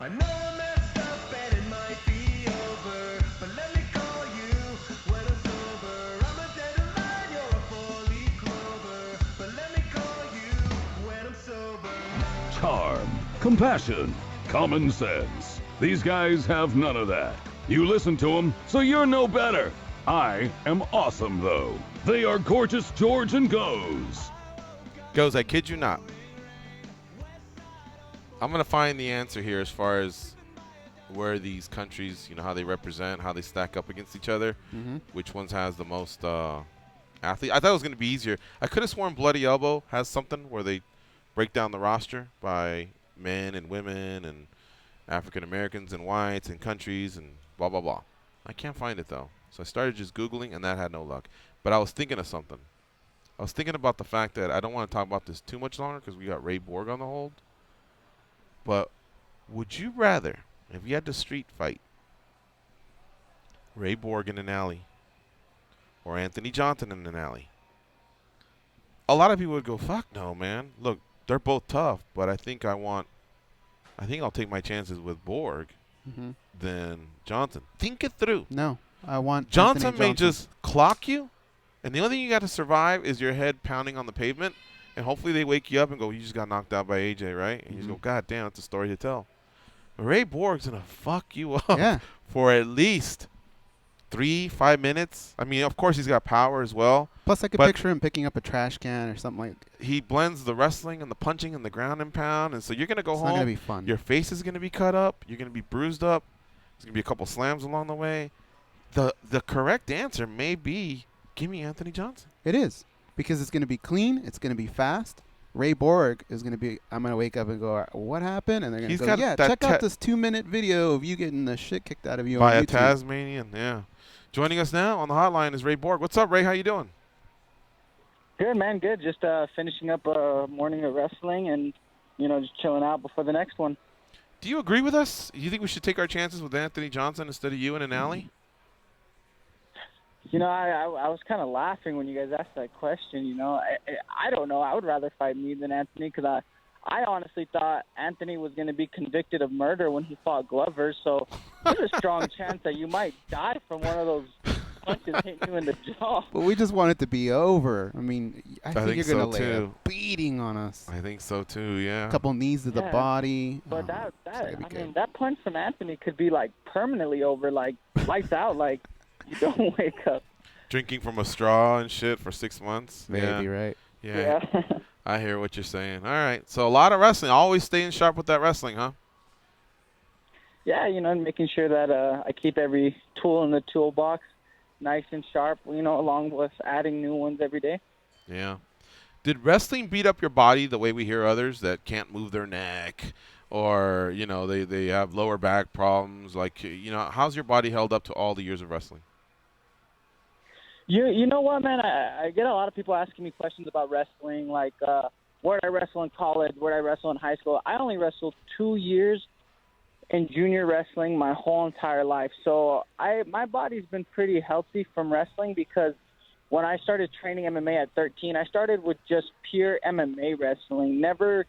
I know I messed up and it might be over, but let me call you when I'm sober. I'm a dandelion, you're a four-leaf clover, but let me call you when I'm sober. Charm, compassion, common sense. These guys have none of that. You listen to them, so you're no better. I am awesome, though. They are Gorgeous George and Goes. Goes, I kid you not. I'm going to find the answer here as far as where these countries, you know, how they represent, how they stack up against each other, which ones has the most athletes. I thought it was going to be easier. I could have sworn Bloody Elbow has something where they break down the roster by men and women and African Americans and whites and countries and blah, blah, blah. I can't find it, though. So I started just Googling, and that had no luck. But I was thinking of something. I was thinking about the fact that I don't want to talk about this too much longer because we got Ray Borg on the hold. But would you rather, if you had to street fight, Ray Borg in an alley or Anthony Johnson in an alley? A lot of people would go, fuck no, man. Look, they're both tough, but I think I'll take my chances with Borg than Johnson. Think it through. No, I want Johnson may just clock you, and the only thing you got to survive is your head pounding on the pavement. And hopefully they wake you up and go, you just got knocked out by AJ, right? And you just go, God damn, it's a story to tell. Ray Borg's gonna fuck you up Yeah. for at least 3-5 minutes. I mean, of course he's got power as well. Plus, I could but picture him picking up a trash can or something like. he blends the wrestling and the punching and the ground and pound, and so you're gonna go It's home. not gonna be fun. Your face is gonna be cut up. You're gonna be bruised up. There's gonna be a couple slams along the way. The correct answer may be give me Anthony Johnson. It is, because it's gonna be clean. It's gonna be fast. Ray Borg is gonna be. I'm gonna wake up and go, what happened? And they're gonna He's go, got yeah, that check out this 2-minute video of you getting the shit kicked out of you By on a YouTube. Tasmanian, yeah. Joining us now on the hotline is Ray Borg. What's up, Ray? How you doing? Good, man. Good. Just finishing up a morning of wrestling and, just chilling out before the next one. Do you agree with us? You think we should take our chances with Anthony Johnson instead of you in an alley? I was kind of laughing when you guys asked that question. I don't know. I would rather fight me than Anthony because I honestly thought Anthony was going to be convicted of murder when he fought Glover. So there's a strong chance that you might die from one of those punches hitting you in the jaw. But we just want it to be over. I mean, I think you're so gonna lay too. a beating on us. I think so too. Yeah. A couple knees to the Yeah. body. But Oh, that punch from Anthony could be like permanently over, like lights out, like you don't wake up. Drinking from a straw and shit for 6 months. Maybe, yeah. right? Yeah. I hear what you're saying. All right. So a lot of wrestling. Always staying sharp with that wrestling, huh? Yeah, and making sure that I keep every tool in the toolbox nice and sharp, along with adding new ones every day. Yeah. Did wrestling beat up your body the way we hear others that can't move their neck or, they have lower back problems? Like, how's your body held up to all the years of wrestling? You know what, man? I get a lot of people asking me questions about wrestling, like where did I wrestle in college, where did I wrestle in high school. I only wrestled 2 years in junior wrestling my whole entire life. So my body's been pretty healthy from wrestling because when I started training MMA at 13, I started with just pure MMA wrestling, never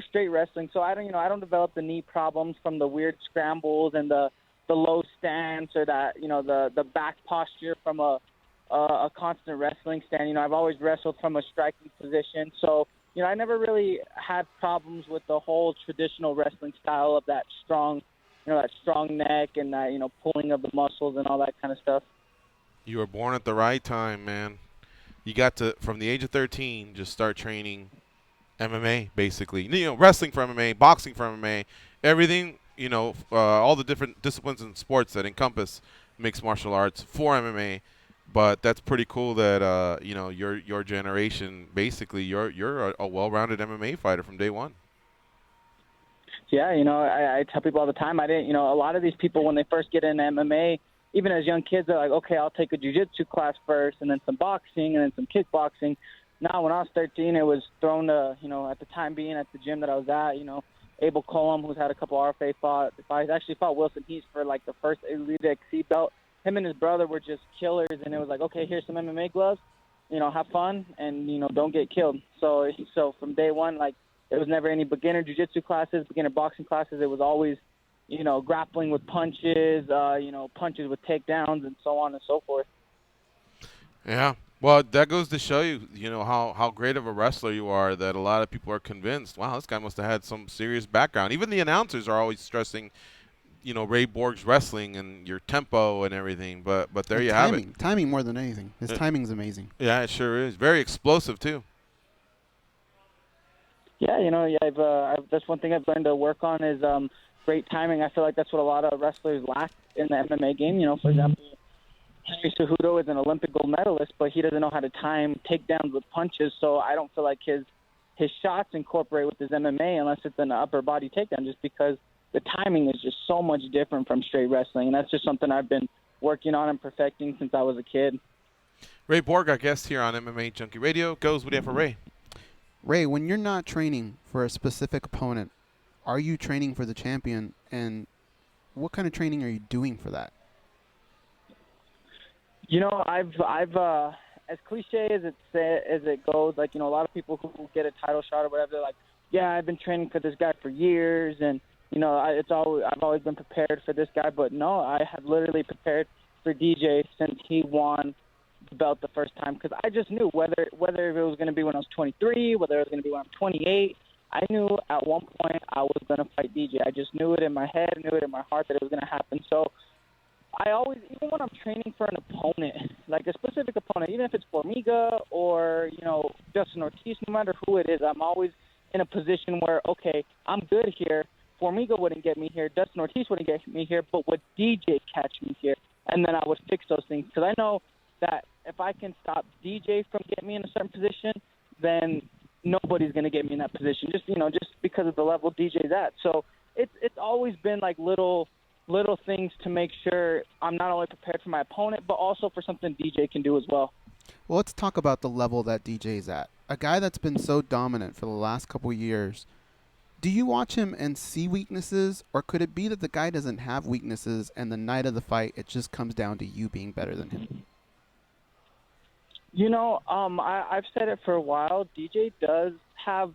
straight wrestling. So I don't develop the knee problems from the weird scrambles and the low stance or that, the back posture from a constant wrestling stand. I've always wrestled from a striking position. So, I never really had problems with the whole traditional wrestling style of that strong neck and that, pulling of the muscles and all that kind of stuff. You were born at the right time, man. You got to, from the age of 13, just start training MMA, basically. Wrestling for MMA, boxing for MMA, everything, all the different disciplines and sports that encompass mixed martial arts for MMA. But that's pretty cool that your generation, basically, you're a well-rounded MMA fighter from day one. Yeah, I tell people all the time, a lot of these people when they first get into MMA, even as young kids, they're like, okay, I'll take a jiu-jitsu class first, and then some boxing, and then some kickboxing. Now, when I was 13, it was thrown to, at the time being at the gym that I was at, Abel Colum, who's had a couple RFA fights, actually fought Wilson Heath for like the first Elite XC belt. Him and his brother were just killers, and it was like, okay, here's some MMA gloves, have fun, and, don't get killed. So from day one, like, there was never any beginner jiu-jitsu classes, beginner boxing classes. It was always, grappling with punches, punches with takedowns, and so on and so forth. Yeah. Well, that goes to show you, how great of a wrestler you are that a lot of people are convinced, wow, this guy must have had some serious background. Even the announcers are always stressing Ray Borg's wrestling and your tempo and everything, but there you have it. Timing more than anything. His timing's amazing. Yeah, it sure is. Very explosive too. Yeah, I've that's one thing I've learned to work on is great timing. I feel like that's what a lot of wrestlers lack in the MMA game. For example, Henry Cejudo is an Olympic gold medalist, but he doesn't know how to time takedowns with punches. So I don't feel like his shots incorporate with his MMA unless it's an upper body takedown, just because the timing is just so much different from straight wrestling. And that's just something I've been working on and perfecting since I was a kid. Ray Borg, our guest here on MMAjunkie Radio. Goes, what do you have for Ray? Ray, when you're not training for a specific opponent, are you training for the champion? And what kind of training are you doing for that? I've as cliche as it goes, like, a lot of people who get a title shot or whatever, they're like, yeah, I've been training for this guy for years, and I've always been prepared for this guy. But no, I have literally prepared for DJ since he won the belt the first time, because I just knew whether it was going to be when I was 23, whether it was going to be when I'm 28, I knew at one point I was going to fight DJ. I just knew it in my head, knew it in my heart that it was going to happen. So I always, even when I'm training for an opponent, like a specific opponent, even if it's Formiga or, Justin Ortiz, no matter who it is, I'm always in a position where, okay, I'm good here. Formiga wouldn't get me here. Justin Ortiz wouldn't get me here, but would DJ catch me here? And then I would fix those things. Because I know that if I can stop DJ from getting me in a certain position, then nobody's going to get me in that position, just because of the level DJ's at. So it's always been like little things to make sure I'm not only prepared for my opponent, but also for something DJ can do as well. Well, let's talk about the level that DJ's at. A guy that's been so dominant for the last couple years. Do you watch him and see weaknesses, or could it be that the guy doesn't have weaknesses and the night of the fight it just comes down to you being better than him? I've said it for a while. DJ does have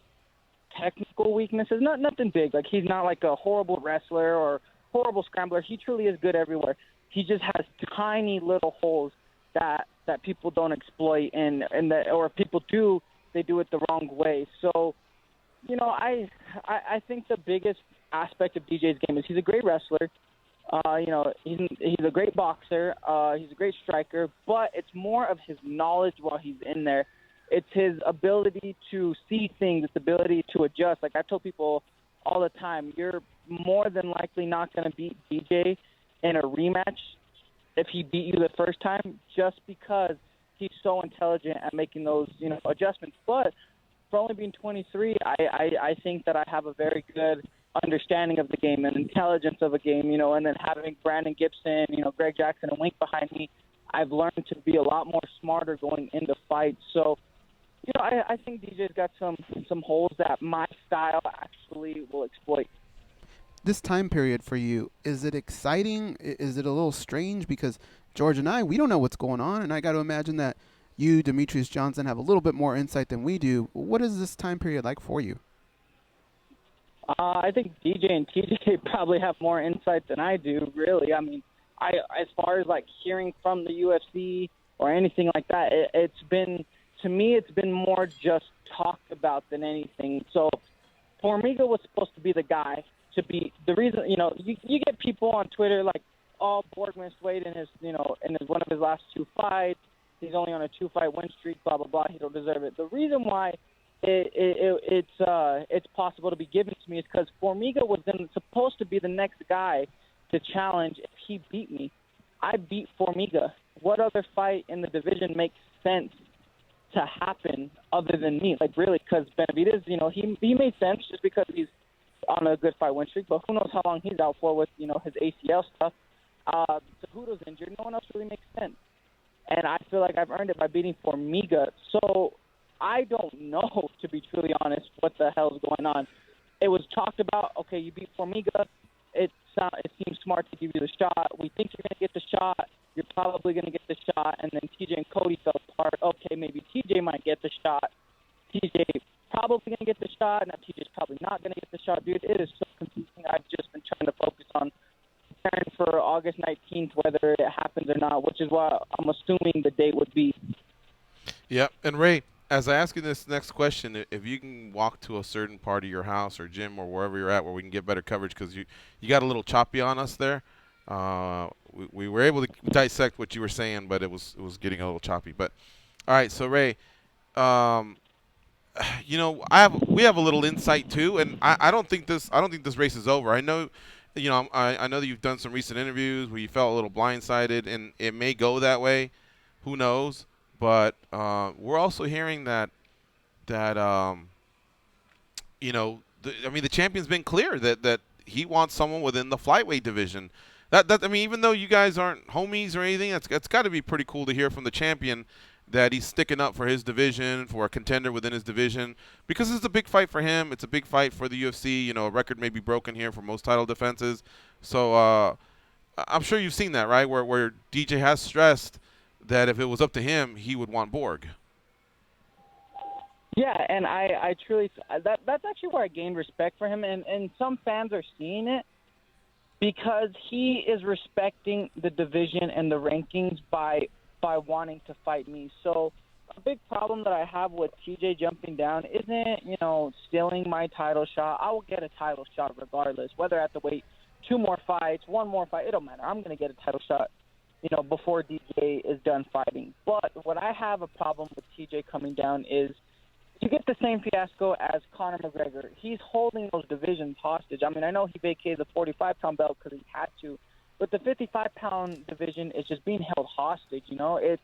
technical weaknesses, nothing big. Like, he's not like a horrible wrestler or horrible scrambler. He truly is good everywhere. He just has tiny little holes that people don't exploit, or if people do, they do it the wrong way. So, I think the biggest aspect of DJ's game is he's a great wrestler. He's a great boxer. He's a great striker, but it's more of his knowledge while he's in there. It's his ability to see things, his ability to adjust. Like I tell people all the time, you're more than likely not going to beat DJ in a rematch if he beat you the first time, just because he's so intelligent at making those, adjustments. But for only being 23, I think that I have a very good understanding of the game and intelligence of a game, and then having Brandon Gibson, Greg Jackson and Wink behind me, I've learned to be a lot more smarter going into fights. So, I think DJ's got some holes that my style actually will exploit. This time period for you, is it exciting? Is it a little strange? Because George and I, we don't know what's going on, and I got to imagine that you, Demetrius Johnson, have a little bit more insight than we do. What is this time period like for you? I think DJ and TJ probably have more insight than I do, really. I mean, as far as like hearing from the UFC or anything like that, it's been more just talked about than anything. So Formiga was supposed to be the guy to be the reason. You get people on Twitter like, "Oh, Borg missed weight in his one of his last two fights. He's only on a 2-fight win streak. Blah blah blah. He don't deserve it." The reason why it's possible to be given to me is because Formiga was then supposed to be the next guy to challenge if he beat me. I beat Formiga. What other fight in the division makes sense to happen other than me? Like, really, because Benavidez, he made sense just because he's on a good fight win streak, but who knows how long he's out for with, his ACL stuff. Cejudo's injured. No one else really makes sense. And I feel like I've earned it by beating Formiga. So I don't know, to be truly honest, what the hell's going on. It was talked about, okay, you beat Formiga. It seems smart to give you the shot. We think you're going to get the shot. You're probably going to get the shot. And then TJ and Cody fell apart. Okay, maybe TJ might get the shot. TJ probably going to get the shot. Now TJ's probably not going to get the shot. Dude, it is so confusing. I've just been trying to focus on preparing for August 19th, whether it happens or not, which is why I'm assuming the date would be. Yeah, and Ray, as I ask you this next question, if you can walk to a certain part of your house or gym or wherever you're at where we can get better coverage, because you got a little choppy on us there. We were able to dissect what you were saying, but it was getting a little choppy. But all right, so Ray, we have a little insight too, and I don't think this race is over. I know, I know that you've done some recent interviews where you felt a little blindsided, and it may go that way. Who knows? But we're also hearing that the champion's been clear that he wants someone within the flyweight division. Even though you guys aren't homies or anything, it's got to be pretty cool to hear from the champion that he's sticking up for his division, for a contender within his division, because it's a big fight for him. It's a big fight for the UFC. A record may be broken here for most title defenses. So I'm sure you've seen that, right? Where DJ has stressed that if it was up to him, he would want Borg. Yeah, and I truly that's actually where I gained respect for him, and some fans are seeing it because he is respecting the division and the rankings by wanting to fight me. So big problem that I have with TJ jumping down isn't, stealing my title shot. I will get a title shot regardless, whether I have to wait 2 more fights, 1 more fight. It don't matter. I'm going to get a title shot, before DJ is done fighting. But what I have a problem with TJ coming down is you get the same fiasco as Conor McGregor. He's holding those divisions hostage. I mean, I know he vacated the 45-pound belt because he had to, but the 55-pound division is just being held hostage, It's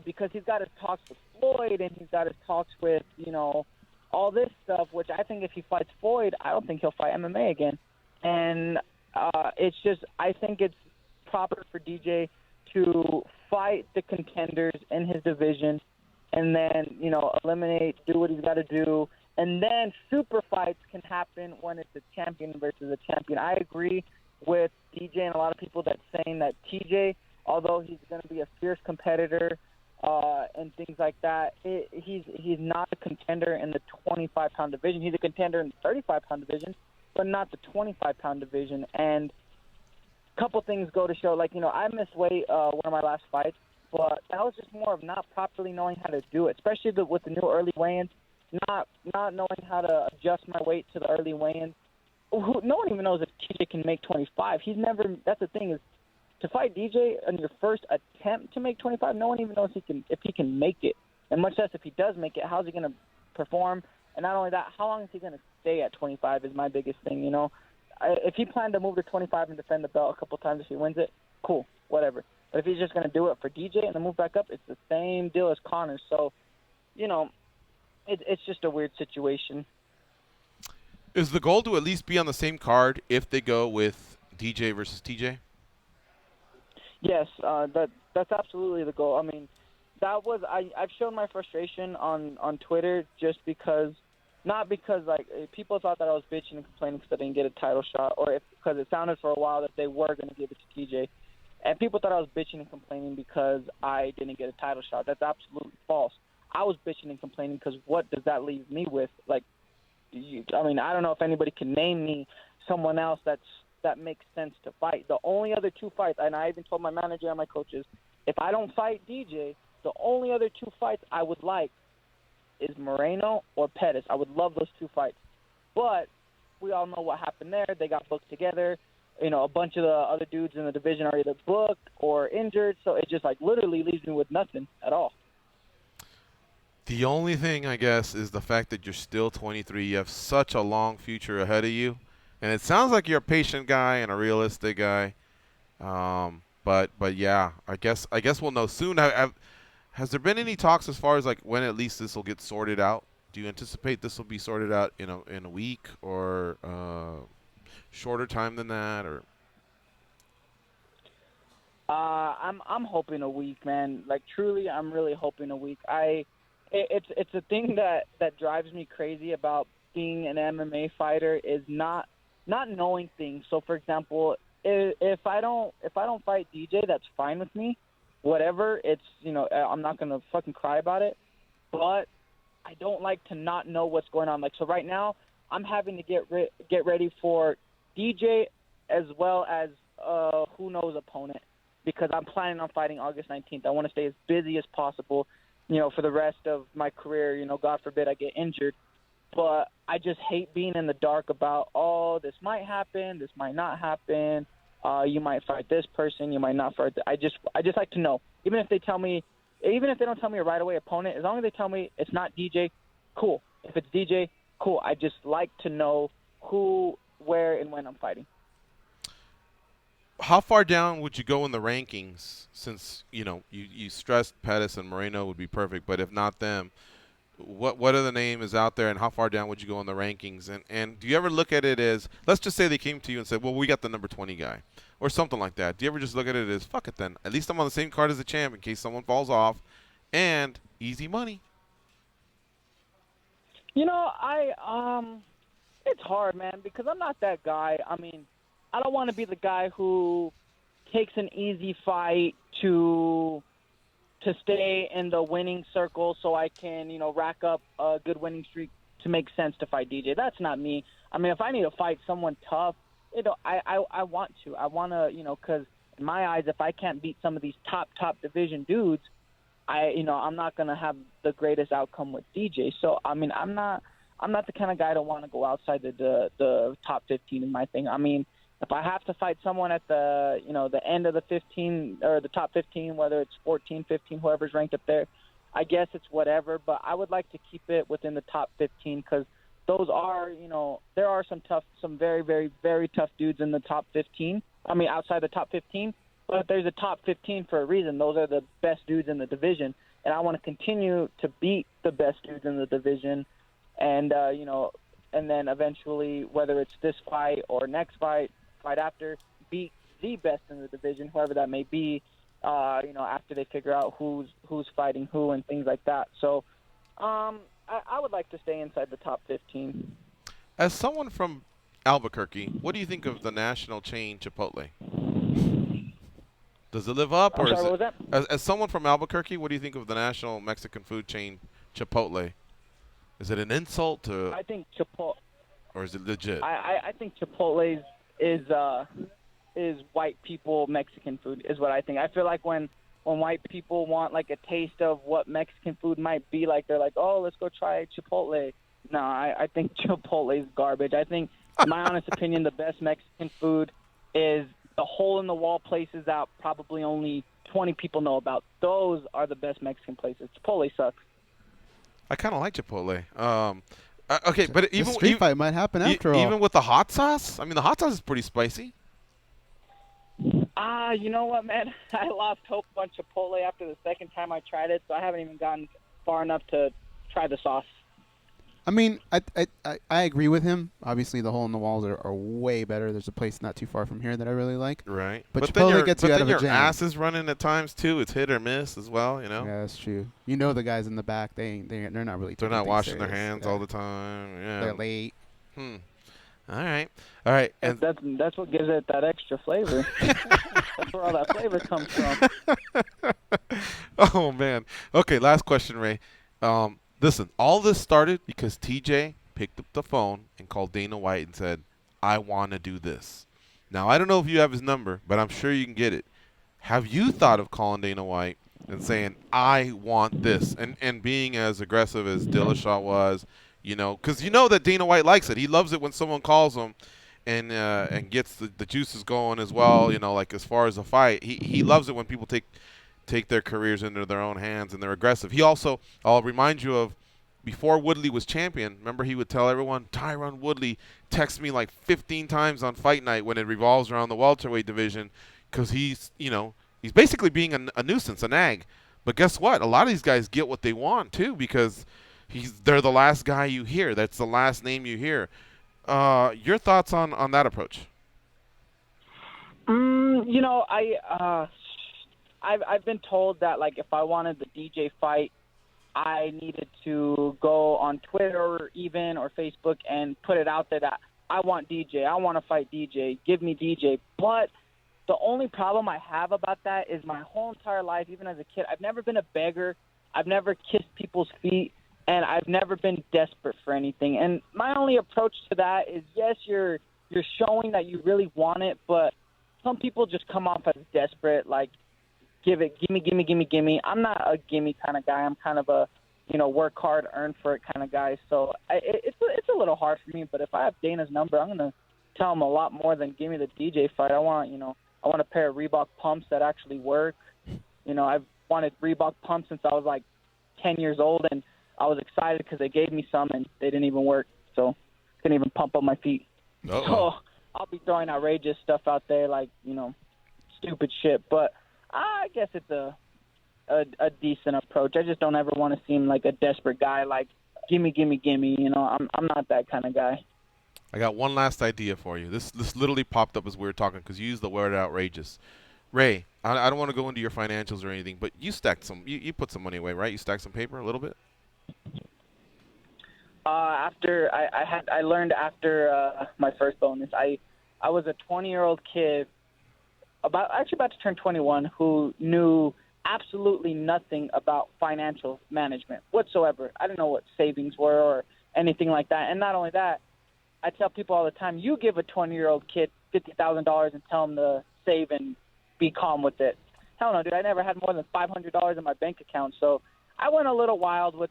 because he's got his talks with Floyd and he's got his talks with, all this stuff, which I think if he fights Floyd, I don't think he'll fight MMA again. And it's just, I think it's proper for DJ to fight the contenders in his division and then, eliminate, do what he's got to do. And then super fights can happen when it's a champion versus a champion. I agree with DJ and a lot of people that's saying that TJ, although he's going to be a fierce competitor and things like that, he's not a contender in the 25-pound division. He's a contender in the 35-pound division, but not the 25-pound division. And a couple things go to show, I missed weight one of my last fights, but that was just more of not properly knowing how to do it, especially with the new early weigh-ins, not knowing how to adjust my weight to the early weigh-ins. No one even knows if TJ can make 25. He's never. That's the thing, is to fight DJ on your first attempt to make 25. No one even knows if he can make it, and much less if he does make it. How's he going to perform? And not only that, how long is he going to stay at 25 is my biggest thing. If he planned to move to 25 and defend the belt a couple times if he wins it, cool, whatever. But if he's just going to do it for DJ and then move back up, it's the same deal as Conor. So, it's just a weird situation. Is the goal to at least be on the same card if they go with DJ versus TJ? Yes, that's absolutely the goal. I mean, I've shown my frustration on Twitter just because, not because people thought that I was bitching and complaining because I didn't get a title shot, or because it sounded for a while that they were going to give it to TJ, and people thought I was bitching and complaining because I didn't get a title shot. That's absolutely false. I was bitching and complaining because what does that leave me with? I don't know if anybody can name me someone else that makes sense to fight. The only other 2 fights, and I even told my manager and my coaches, if I don't fight DJ, the only other 2 fights I would like is Moreno or Pettis. I would love those 2 fights. But we all know what happened there. They got booked together. A bunch of the other dudes in the division are either booked or injured, so it just literally leaves me with nothing at all. The only thing, I guess, is the fact that you're still 23. You have such a long future ahead of you. And it sounds like you're a patient guy and a realistic guy. But yeah, I guess we'll know soon. Has there been any talks as far as when at least this will get sorted out? Do you anticipate this will be sorted out in a week or shorter time than that? Or I'm hoping a week, man. Truly, I'm really hoping a week. It's a thing that drives me crazy about being an MMA fighter is not knowing things. So, for example, if I don't fight DJ, that's fine with me. Whatever, it's I'm not gonna fucking cry about it. But I don't like to not know what's going on. So right now, I'm having to get ready for DJ as well as who knows opponent, because I'm planning on fighting August 19th. I want to stay as busy as possible, for the rest of my career. God forbid I get injured. But I just hate being in the dark about, this might happen, this might not happen. You might fight this person, you might not fight. I just like to know. Even if they don't tell me a right away opponent, as long as they tell me it's not DJ, cool. If it's DJ, cool. I just like to know who, where, and when I'm fighting. How far down would you go in the rankings? Since you stressed Pettis and Moreno would be perfect, but if not them, what other name is out there, and how far down would you go in the rankings? And do you ever look at it as, let's just say they came to you and said, well, we got the number 20 guy, or something like that. Do you ever just look at it as, fuck it then, at least I'm on the same card as the champ in case someone falls off, and easy money? It's hard, man, because I'm not that guy. I mean, I don't want to be the guy who takes an easy fight to stay in the winning circle so I can, rack up a good winning streak to make sense to fight DJ. That's not me. I mean, if I need to fight someone tough, I want to. I want to, because in my eyes, if I can't beat some of these top division dudes, I'm not gonna have the greatest outcome with DJ. So I mean, I'm not the kind of guy to want to go outside the top 15 in my thing. I mean, if I have to fight someone at the end of the 15 or the top 15, whether it's 14, 15, whoever's ranked up there, I guess it's whatever. But I would like to keep it within the top 15 because those are, there are some very, very, very tough dudes in the top 15. I mean, outside the top 15. But there's a top 15 for a reason. Those are the best dudes in the division. And I want to continue to beat the best dudes in the division. And, and then eventually, whether it's this fight or next fight after, beat the best in the division, whoever that may be, after they figure out who's fighting who and things like that. So I would like to stay inside the top 15. As someone from Albuquerque, what do you think of the national chain Chipotle? Does it live up? I'm sorry, what was that? As someone from Albuquerque, what do you think of the national Mexican food chain Chipotle? Is it an insult to? I think Chipotle. Or is it legit? I think Chipotle is white people Mexican food is what I think. I feel like when white people want like a taste of what Mexican food might be like, they're like, oh, let's go try Chipotle. No, I think Chipotle is garbage. I think, in my honest opinion, the best Mexican food is the hole-in-the-wall places that probably only 20 people know about. Those are the best Mexican places. Chipotle sucks. I kind of like Chipotle. Okay, but even street fight might happen after all. Even with the hot sauce? I mean, the hot sauce is pretty spicy. You know what, man? I lost hope on Chipotle after the second time I tried it, so I haven't even gotten far enough to try the sauce. I mean, I agree with him. Obviously, the hole in the walls are way better. There's a place not too far from here that I really like. Right. But Chipotle gets you out of a jam. Your ass is running at times too. It's hit or miss as well. Yeah, that's true. You know the guys in the back. They're not really. They're not washing serious. their hands all the time. Yeah. They're late. All right. And that's what gives it that extra flavor. That's where all that flavor comes from. Oh man. Okay, last question, Ray. Listen, all this started because TJ picked up the phone and called Dana White and said, I want to do this. Now, I don't know if you have his number, but I'm sure you can get it. Have you thought of calling Dana White and saying, I want this? And being as aggressive as Dillashaw was, because you know that Dana White likes it. He loves it when someone calls him and gets the juices going as well, like as far as a fight. He loves it when people take their careers into their own hands and they're aggressive. He also, I'll remind you of, before Woodley was champion, remember he would tell everyone, Tyron Woodley texts me like 15 times on fight night when it revolves around the welterweight division because he's basically being a nuisance, a nag. But guess what? A lot of these guys get what they want too because they're the last guy you hear. That's the last name you hear. Your thoughts on that approach? I've been told that, like, if I wanted the DJ fight, I needed to go on Twitter or Facebook and put it out there that I want DJ. I want to fight DJ. Give me DJ. But the only problem I have about that is my whole entire life, even as a kid, I've never been a beggar. I've never kissed people's feet, and I've never been desperate for anything. And my only approach to that is, yes, you're showing that you really want it, but some people just come off as desperate, like, gimme. I'm not a gimme kind of guy. I'm kind of a, work hard, earn for it kind of guy. So it's a little hard for me. But if I have Dana's number, I'm gonna tell him a lot more than give me the DJ fight. I want a pair of Reebok pumps that actually work. I've wanted Reebok pumps since I was like 10 years old, and I was excited because they gave me some and they didn't even work. So couldn't even pump up my feet. Uh-oh. So I'll be throwing outrageous stuff out there, like stupid shit. But I guess it's a decent approach. I just don't ever want to seem like a desperate guy, like, gimme. I'm not that kind of guy. I got one last idea for you. This literally popped up as we were talking because you used the word outrageous. Ray, I don't want to go into your financials or anything, but you stacked you put some money away, right? You stacked some paper a little bit? After I learned after my first bonus, I was a 20-year-old kid about to turn 21 who knew absolutely nothing about financial management whatsoever. I didn't know what savings were or anything like that. And not only that, I tell people all the time, you give a 20-year-old kid $50,000 and tell him to save and be calm with it. hell no, dude, I never had more than $500 in my bank account. So I went a little wild with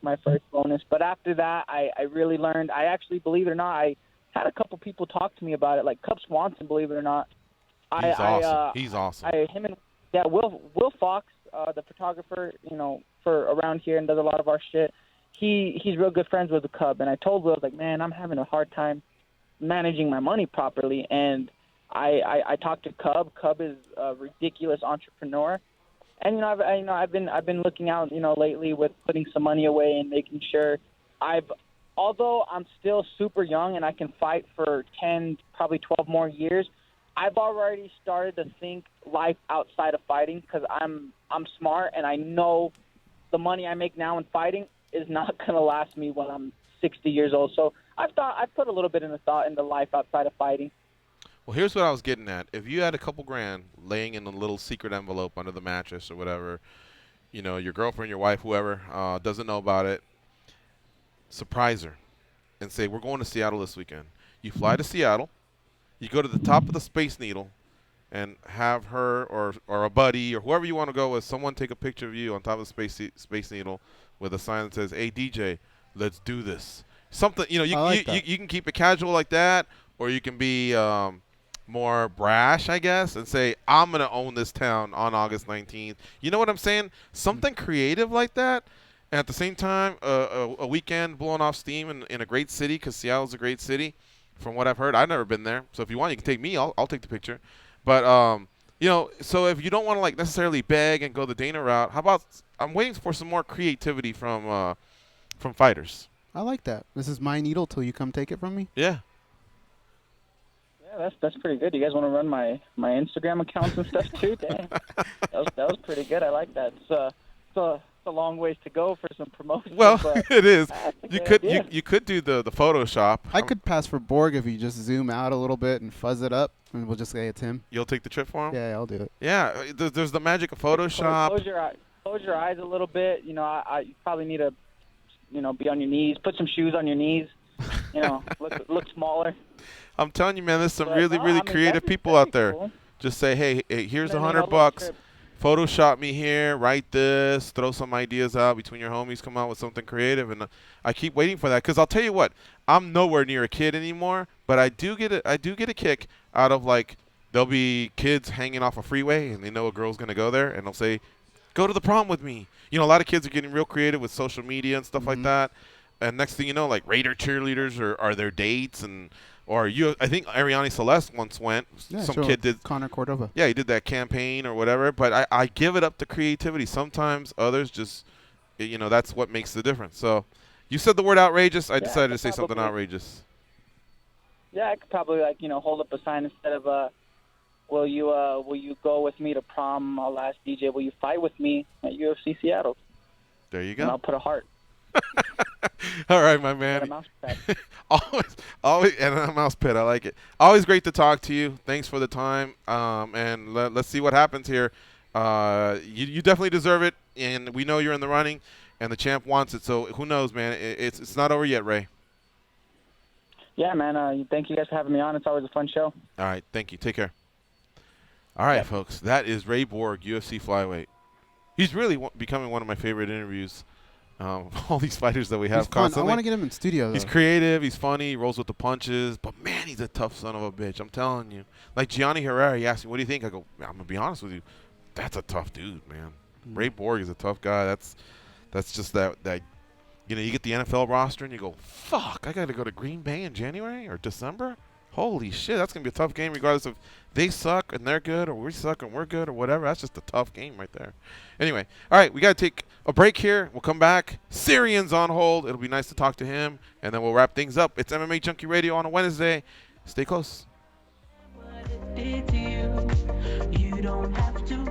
my first bonus. But after that, I really learned. I actually, believe it or not, I had a couple people talk to me about it, like Cub Swanson, believe it or not. He's awesome. Him and Will Fox, the photographer, for around here and does a lot of our shit. He's real good friends with the Cub, and I told Will, I was like, man, I'm having a hard time managing my money properly, and I talked to Cub. Cub is a ridiculous entrepreneur, and I've been looking out lately with putting some money away and making sure although I'm still super young and I can fight for 10, probably 12 more years, I've already started to think life outside of fighting because I'm smart and I know the money I make now in fighting is not going to last me when I'm 60 years old. So I've put a little bit of thought into life outside of fighting. Well, here's what I was getting at. If you had a couple grand laying in a little secret envelope under the mattress or whatever, your girlfriend, your wife, whoever, doesn't know about it, surprise her and say, we're going to Seattle this weekend. You fly to Seattle. You go to the top of the Space Needle and have her or a buddy or whoever you want to go with, someone take a picture of you on top of the Space Needle with a sign that says, hey, DJ, let's do this. Something, you can keep it casual like that, or you can be more brash, I guess, and say, I'm going to own this town on August 19th. You know what I'm saying? Something creative like that. And at the same time, a weekend blowing off steam in a great city, because Seattle's a great city. From what I've heard, I've never been there. So if you want, you can take me. I'll take the picture. But so if you don't want to necessarily beg and go the Dana route, how about I'm waiting for some more creativity from fighters. I like that. This is my needle till you come take it from me. Yeah. Yeah, that's pretty good. You guys want to run my Instagram accounts and stuff too? Dang, that was pretty good. I like that. It's a long ways to go for some promotion. Well, but it is. You could do the Photoshop. I could pass for Borg if you just zoom out a little bit and fuzz it up, and we'll just say it's him. You'll take the trip for him? Yeah, I'll do it. Yeah, there's the magic of Photoshop. Close your eyes a little bit. You probably need to, be on your knees. Put some shoes on your knees. Look smaller. I'm telling you, man, there's some really creative people out there. Cool. Just say, hey, here's $100. Photoshop me here, write this, throw some ideas out between your homies, come out with something creative, and I keep waiting for that because I'll tell you what, I'm nowhere near a kid anymore, but I do get a kick out of there'll be kids hanging off a freeway and they know a girl's gonna go there and they'll say, go to the prom with me. A lot of kids are getting real creative with social media and stuff like that, and next thing you know, Raider cheerleaders are their dates I think Ariane Celeste once went. Yeah, some kid did. Connor Cordova. Yeah, he did that campaign or whatever. But I give it up to creativity. Sometimes others just, that's what makes the difference. So you said the word outrageous. I decided to say something outrageous. Yeah, I could probably hold up a sign instead of will you go with me to prom? I'll ask DJ, will you fight with me at UFC Seattle? There you go. And I'll put a heart. All right, my man. And a mouse pad. always, and a mouse pit. I like it. Always great to talk to you. Thanks for the time. And let's see what happens here. You definitely deserve it, and we know you're in the running, and the champ wants it. So who knows, man? It's not over yet, Ray. Yeah, man. Thank you guys for having me on. It's always a fun show. All right, thank you. Take care. All right, folks. That is Ray Borg, UFC Flyweight. He's really becoming one of my favorite interviews. All these fighters that we have constantly. I want to get him in studio, though. He's creative. He's funny. He rolls with the punches. But, man, he's a tough son of a bitch. I'm telling you. Like Gianni Herrera, he asked me, what do you think? I go, I'm going to be honest with you. That's a tough dude, man. Ray Borg is a tough guy. That's just that you get the NFL roster and you go, fuck, I got to go to Green Bay in January or December? Holy shit, that's going to be a tough game regardless if they suck and they're good or we suck and we're good or whatever. That's just a tough game right there. Anyway, all right, we got to take a break here. We'll come back. Syrian's on hold. It'll be nice to talk to him, and then we'll wrap things up. It's MMA Junkie Radio on a Wednesday. Stay close. You don't have to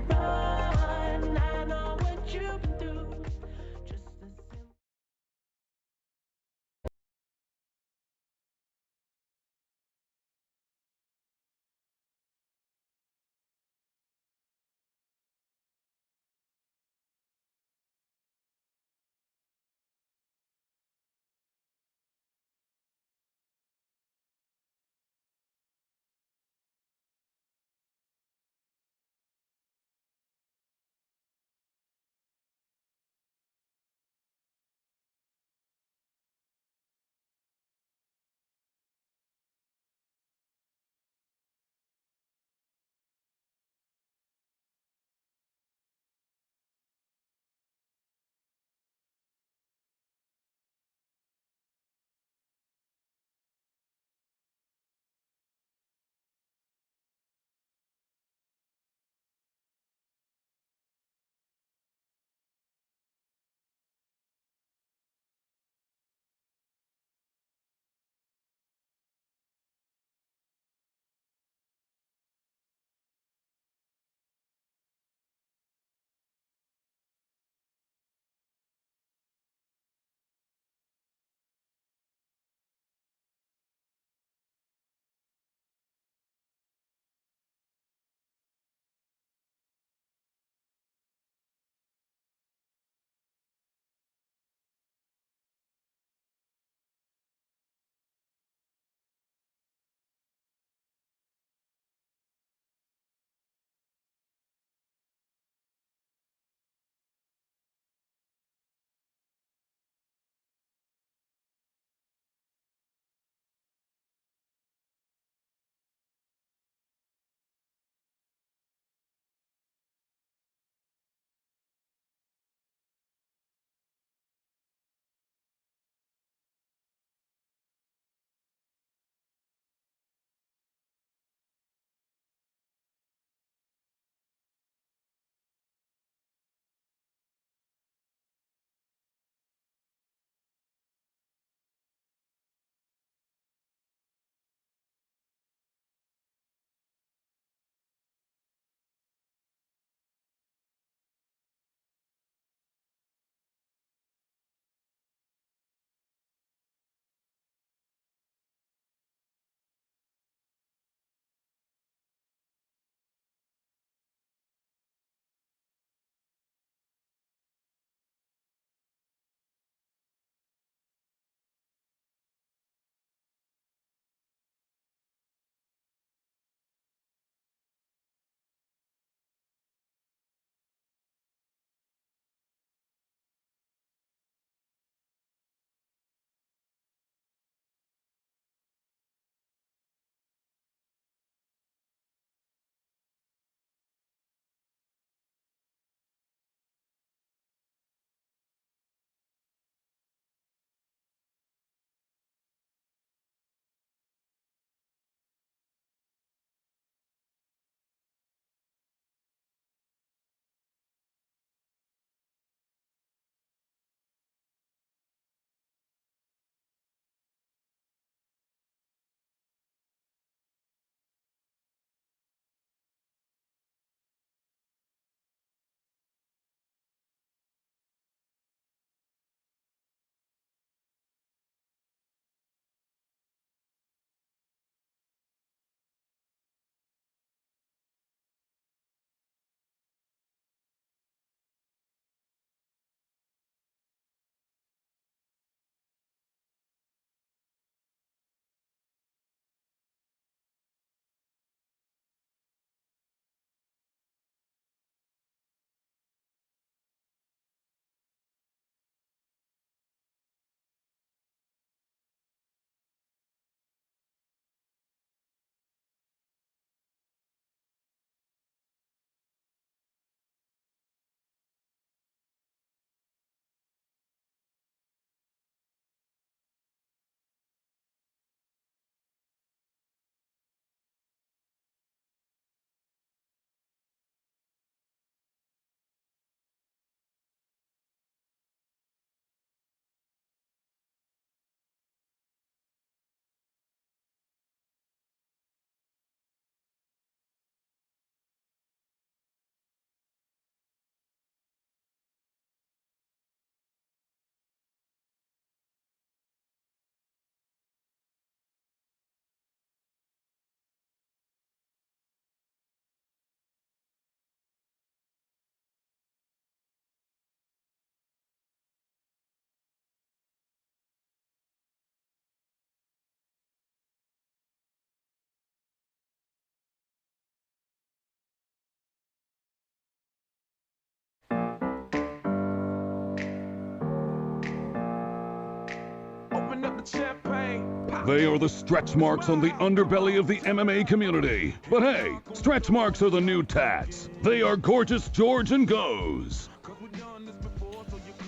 They are the stretch marks on the underbelly of the MMA community. But hey, stretch marks are the new tats. They are Gorgeous George and Goes.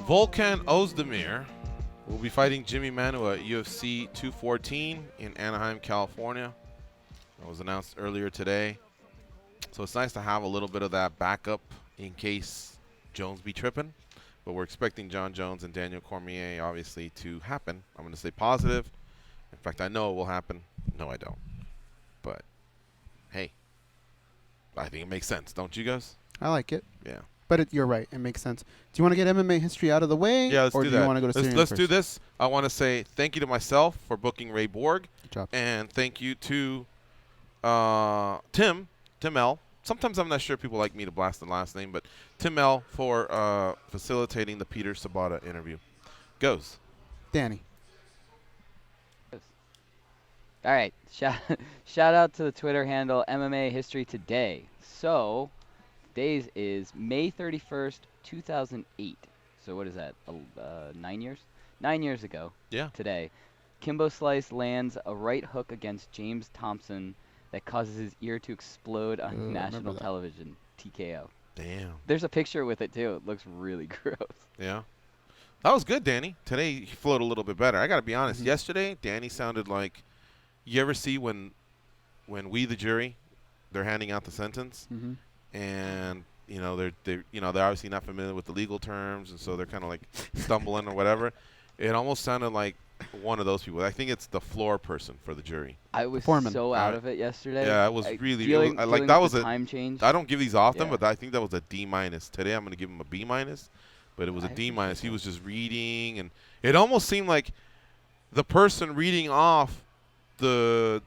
Volkan Ozdemir will be fighting Jimmy Manuwa at UFC 214 in Anaheim, California. That was announced earlier today. So it's nice to have a little bit of that backup in case Jones be tripping. But we're expecting John Jones and Daniel Cormier, obviously, to happen. I'm going to say positive. In fact, I know it will happen. No, I don't. But, hey, I think it makes sense. Don't you guys? I like it. Yeah. But you're right. It makes sense. Do you want to get MMA history out of the way? Yeah, let's or do do that. you want to go to Syrian Let's first? do this. I want to say thank you to myself for booking Ray Borg. Good job. And thank you to Tim L. Sometimes I'm not sure people like me to blast the last name, but Tim L. for facilitating the Peter Sabota interview. Goes. Danny. All right. Shout out to the Twitter handle MMA History Today. So, days is May 31st, 2008. So what is that? 9 years? 9 years ago. Yeah. Today, Kimbo Slice lands a right hook against James Thompson that causes his ear to explode on national television. TKO. Damn. There's a picture with it too. It looks really gross. Yeah. That was good, Danny. Today he flowed a little bit better. I got to be honest. Yesterday, Danny sounded like, you ever see when we, the jury, they're handing out the sentence, and they're obviously not familiar with the legal terms, and so they're kind of like stumbling or whatever. It almost sounded like one of those people. I think it's the floor person for the jury. I was so out of it yesterday. Yeah, it was really dealing like that was with a time change. I don't give these often, Yeah. but I think that was a D-. Today I'm going to give him a B-, but it was a D-. He was just reading, and it almost seemed like the person reading off the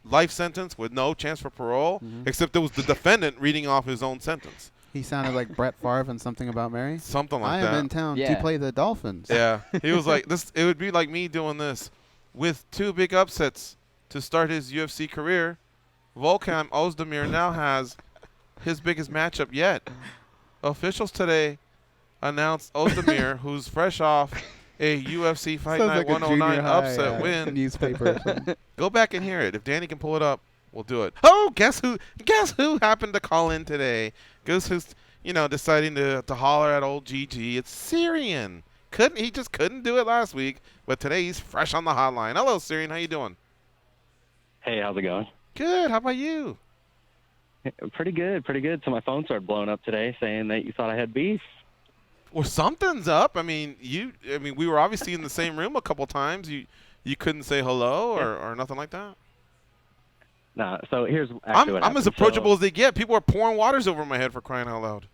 life sentence with no chance for parole, except it was the defendant reading off his own sentence. He sounded like Brett Favre and Something About Mary. Something like I that. am in town to play the Dolphins. Yeah. He was like, this. It would be like me doing this with two big upsets to start his UFC career. Volkan Ozdemir now has his biggest matchup yet. Officials today announced Ozdemir, who's fresh off a UFC Fight Sounds Night like a 109 junior high, upset win. newspaper or something. Go back and hear it. If Danny can pull it up, we'll do it. Oh, guess who happened to call in today? Guess who's deciding to holler at old GG? It's Syrian. He just couldn't do it last week, but today he's fresh on the hotline. Hello, Syrian. How you doing? Hey, how's it going? Good. How about you? Pretty good, pretty good. So my phone started blowing up today saying that you thought I had beef. Well, something's up. I mean, we were obviously in the same room a couple times. You couldn't say hello or nothing like that? Nah, so here's actually what I'm as happened. approachable as they get. People are pouring waters over my head for crying out loud.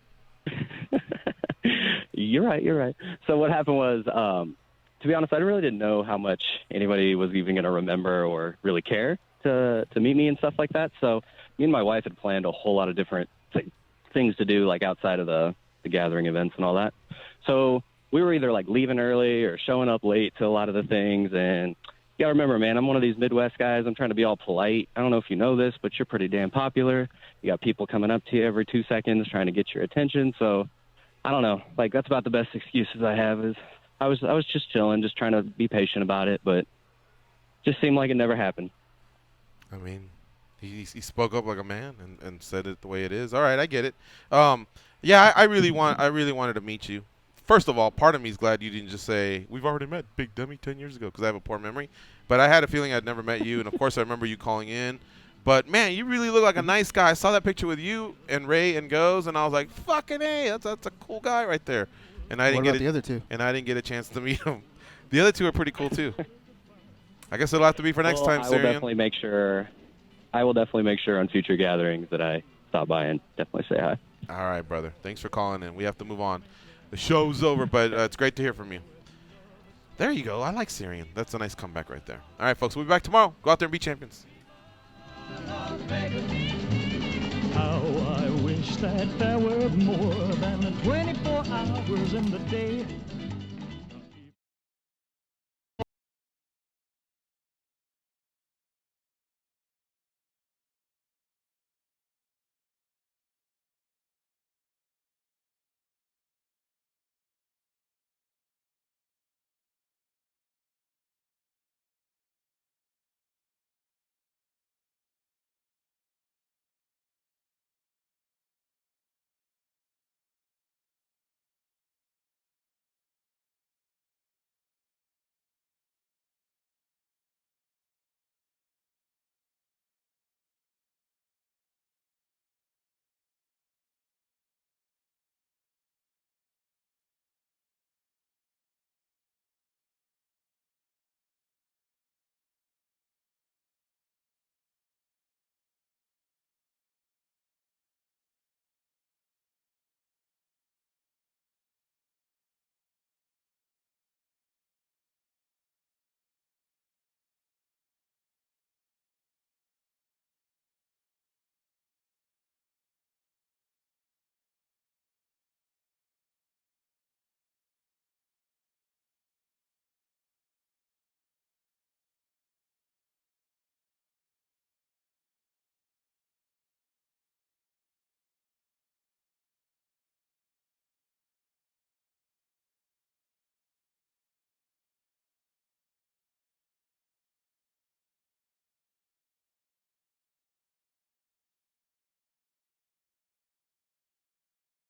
You're right. So what happened was, to be honest, I really didn't know how much anybody was even going to remember or really care to meet me and stuff like that. So me and my wife had planned a whole lot of different things to do, like outside of the gathering events and all that. So we were either like leaving early or showing up late to a lot of the things. And you gotta remember, man, I'm one of these Midwest guys. I'm trying to be all polite. I don't know if you know this, but you're pretty damn popular. You got people coming up to you every 2 seconds trying to get your attention. So I don't know. Like, that's about the best excuses I have is I was just chilling, just trying to be patient about it, but just seemed like it never happened. I mean, he spoke up like a man and said it the way it is. All right, I get it. Yeah, I really wanted to meet you. First of all, part of me is glad you didn't just say, we've already met Big Dummy 10 years ago, because I have a poor memory. But I had a feeling I'd never met you, and of course I remember you calling in. But, man, you really look like a nice guy. I saw that picture with you and Ray and Goes, and I was like, fucking A, that's a cool guy right there. And I didn't What get about the other two? And I didn't get a chance to meet him. The other two are pretty cool, too. I guess it'll have to be for next time, I will Syrian. definitely make sure on future gatherings that I stop by and definitely say hi. All right, brother. Thanks for calling in. We have to move on. The show's over, but it's great to hear from you. There you go. I like Syrian. That's a nice comeback right there. All right, folks. We'll be back tomorrow. Go out there and be champions. How I wish that there were more than 24 hours in the day.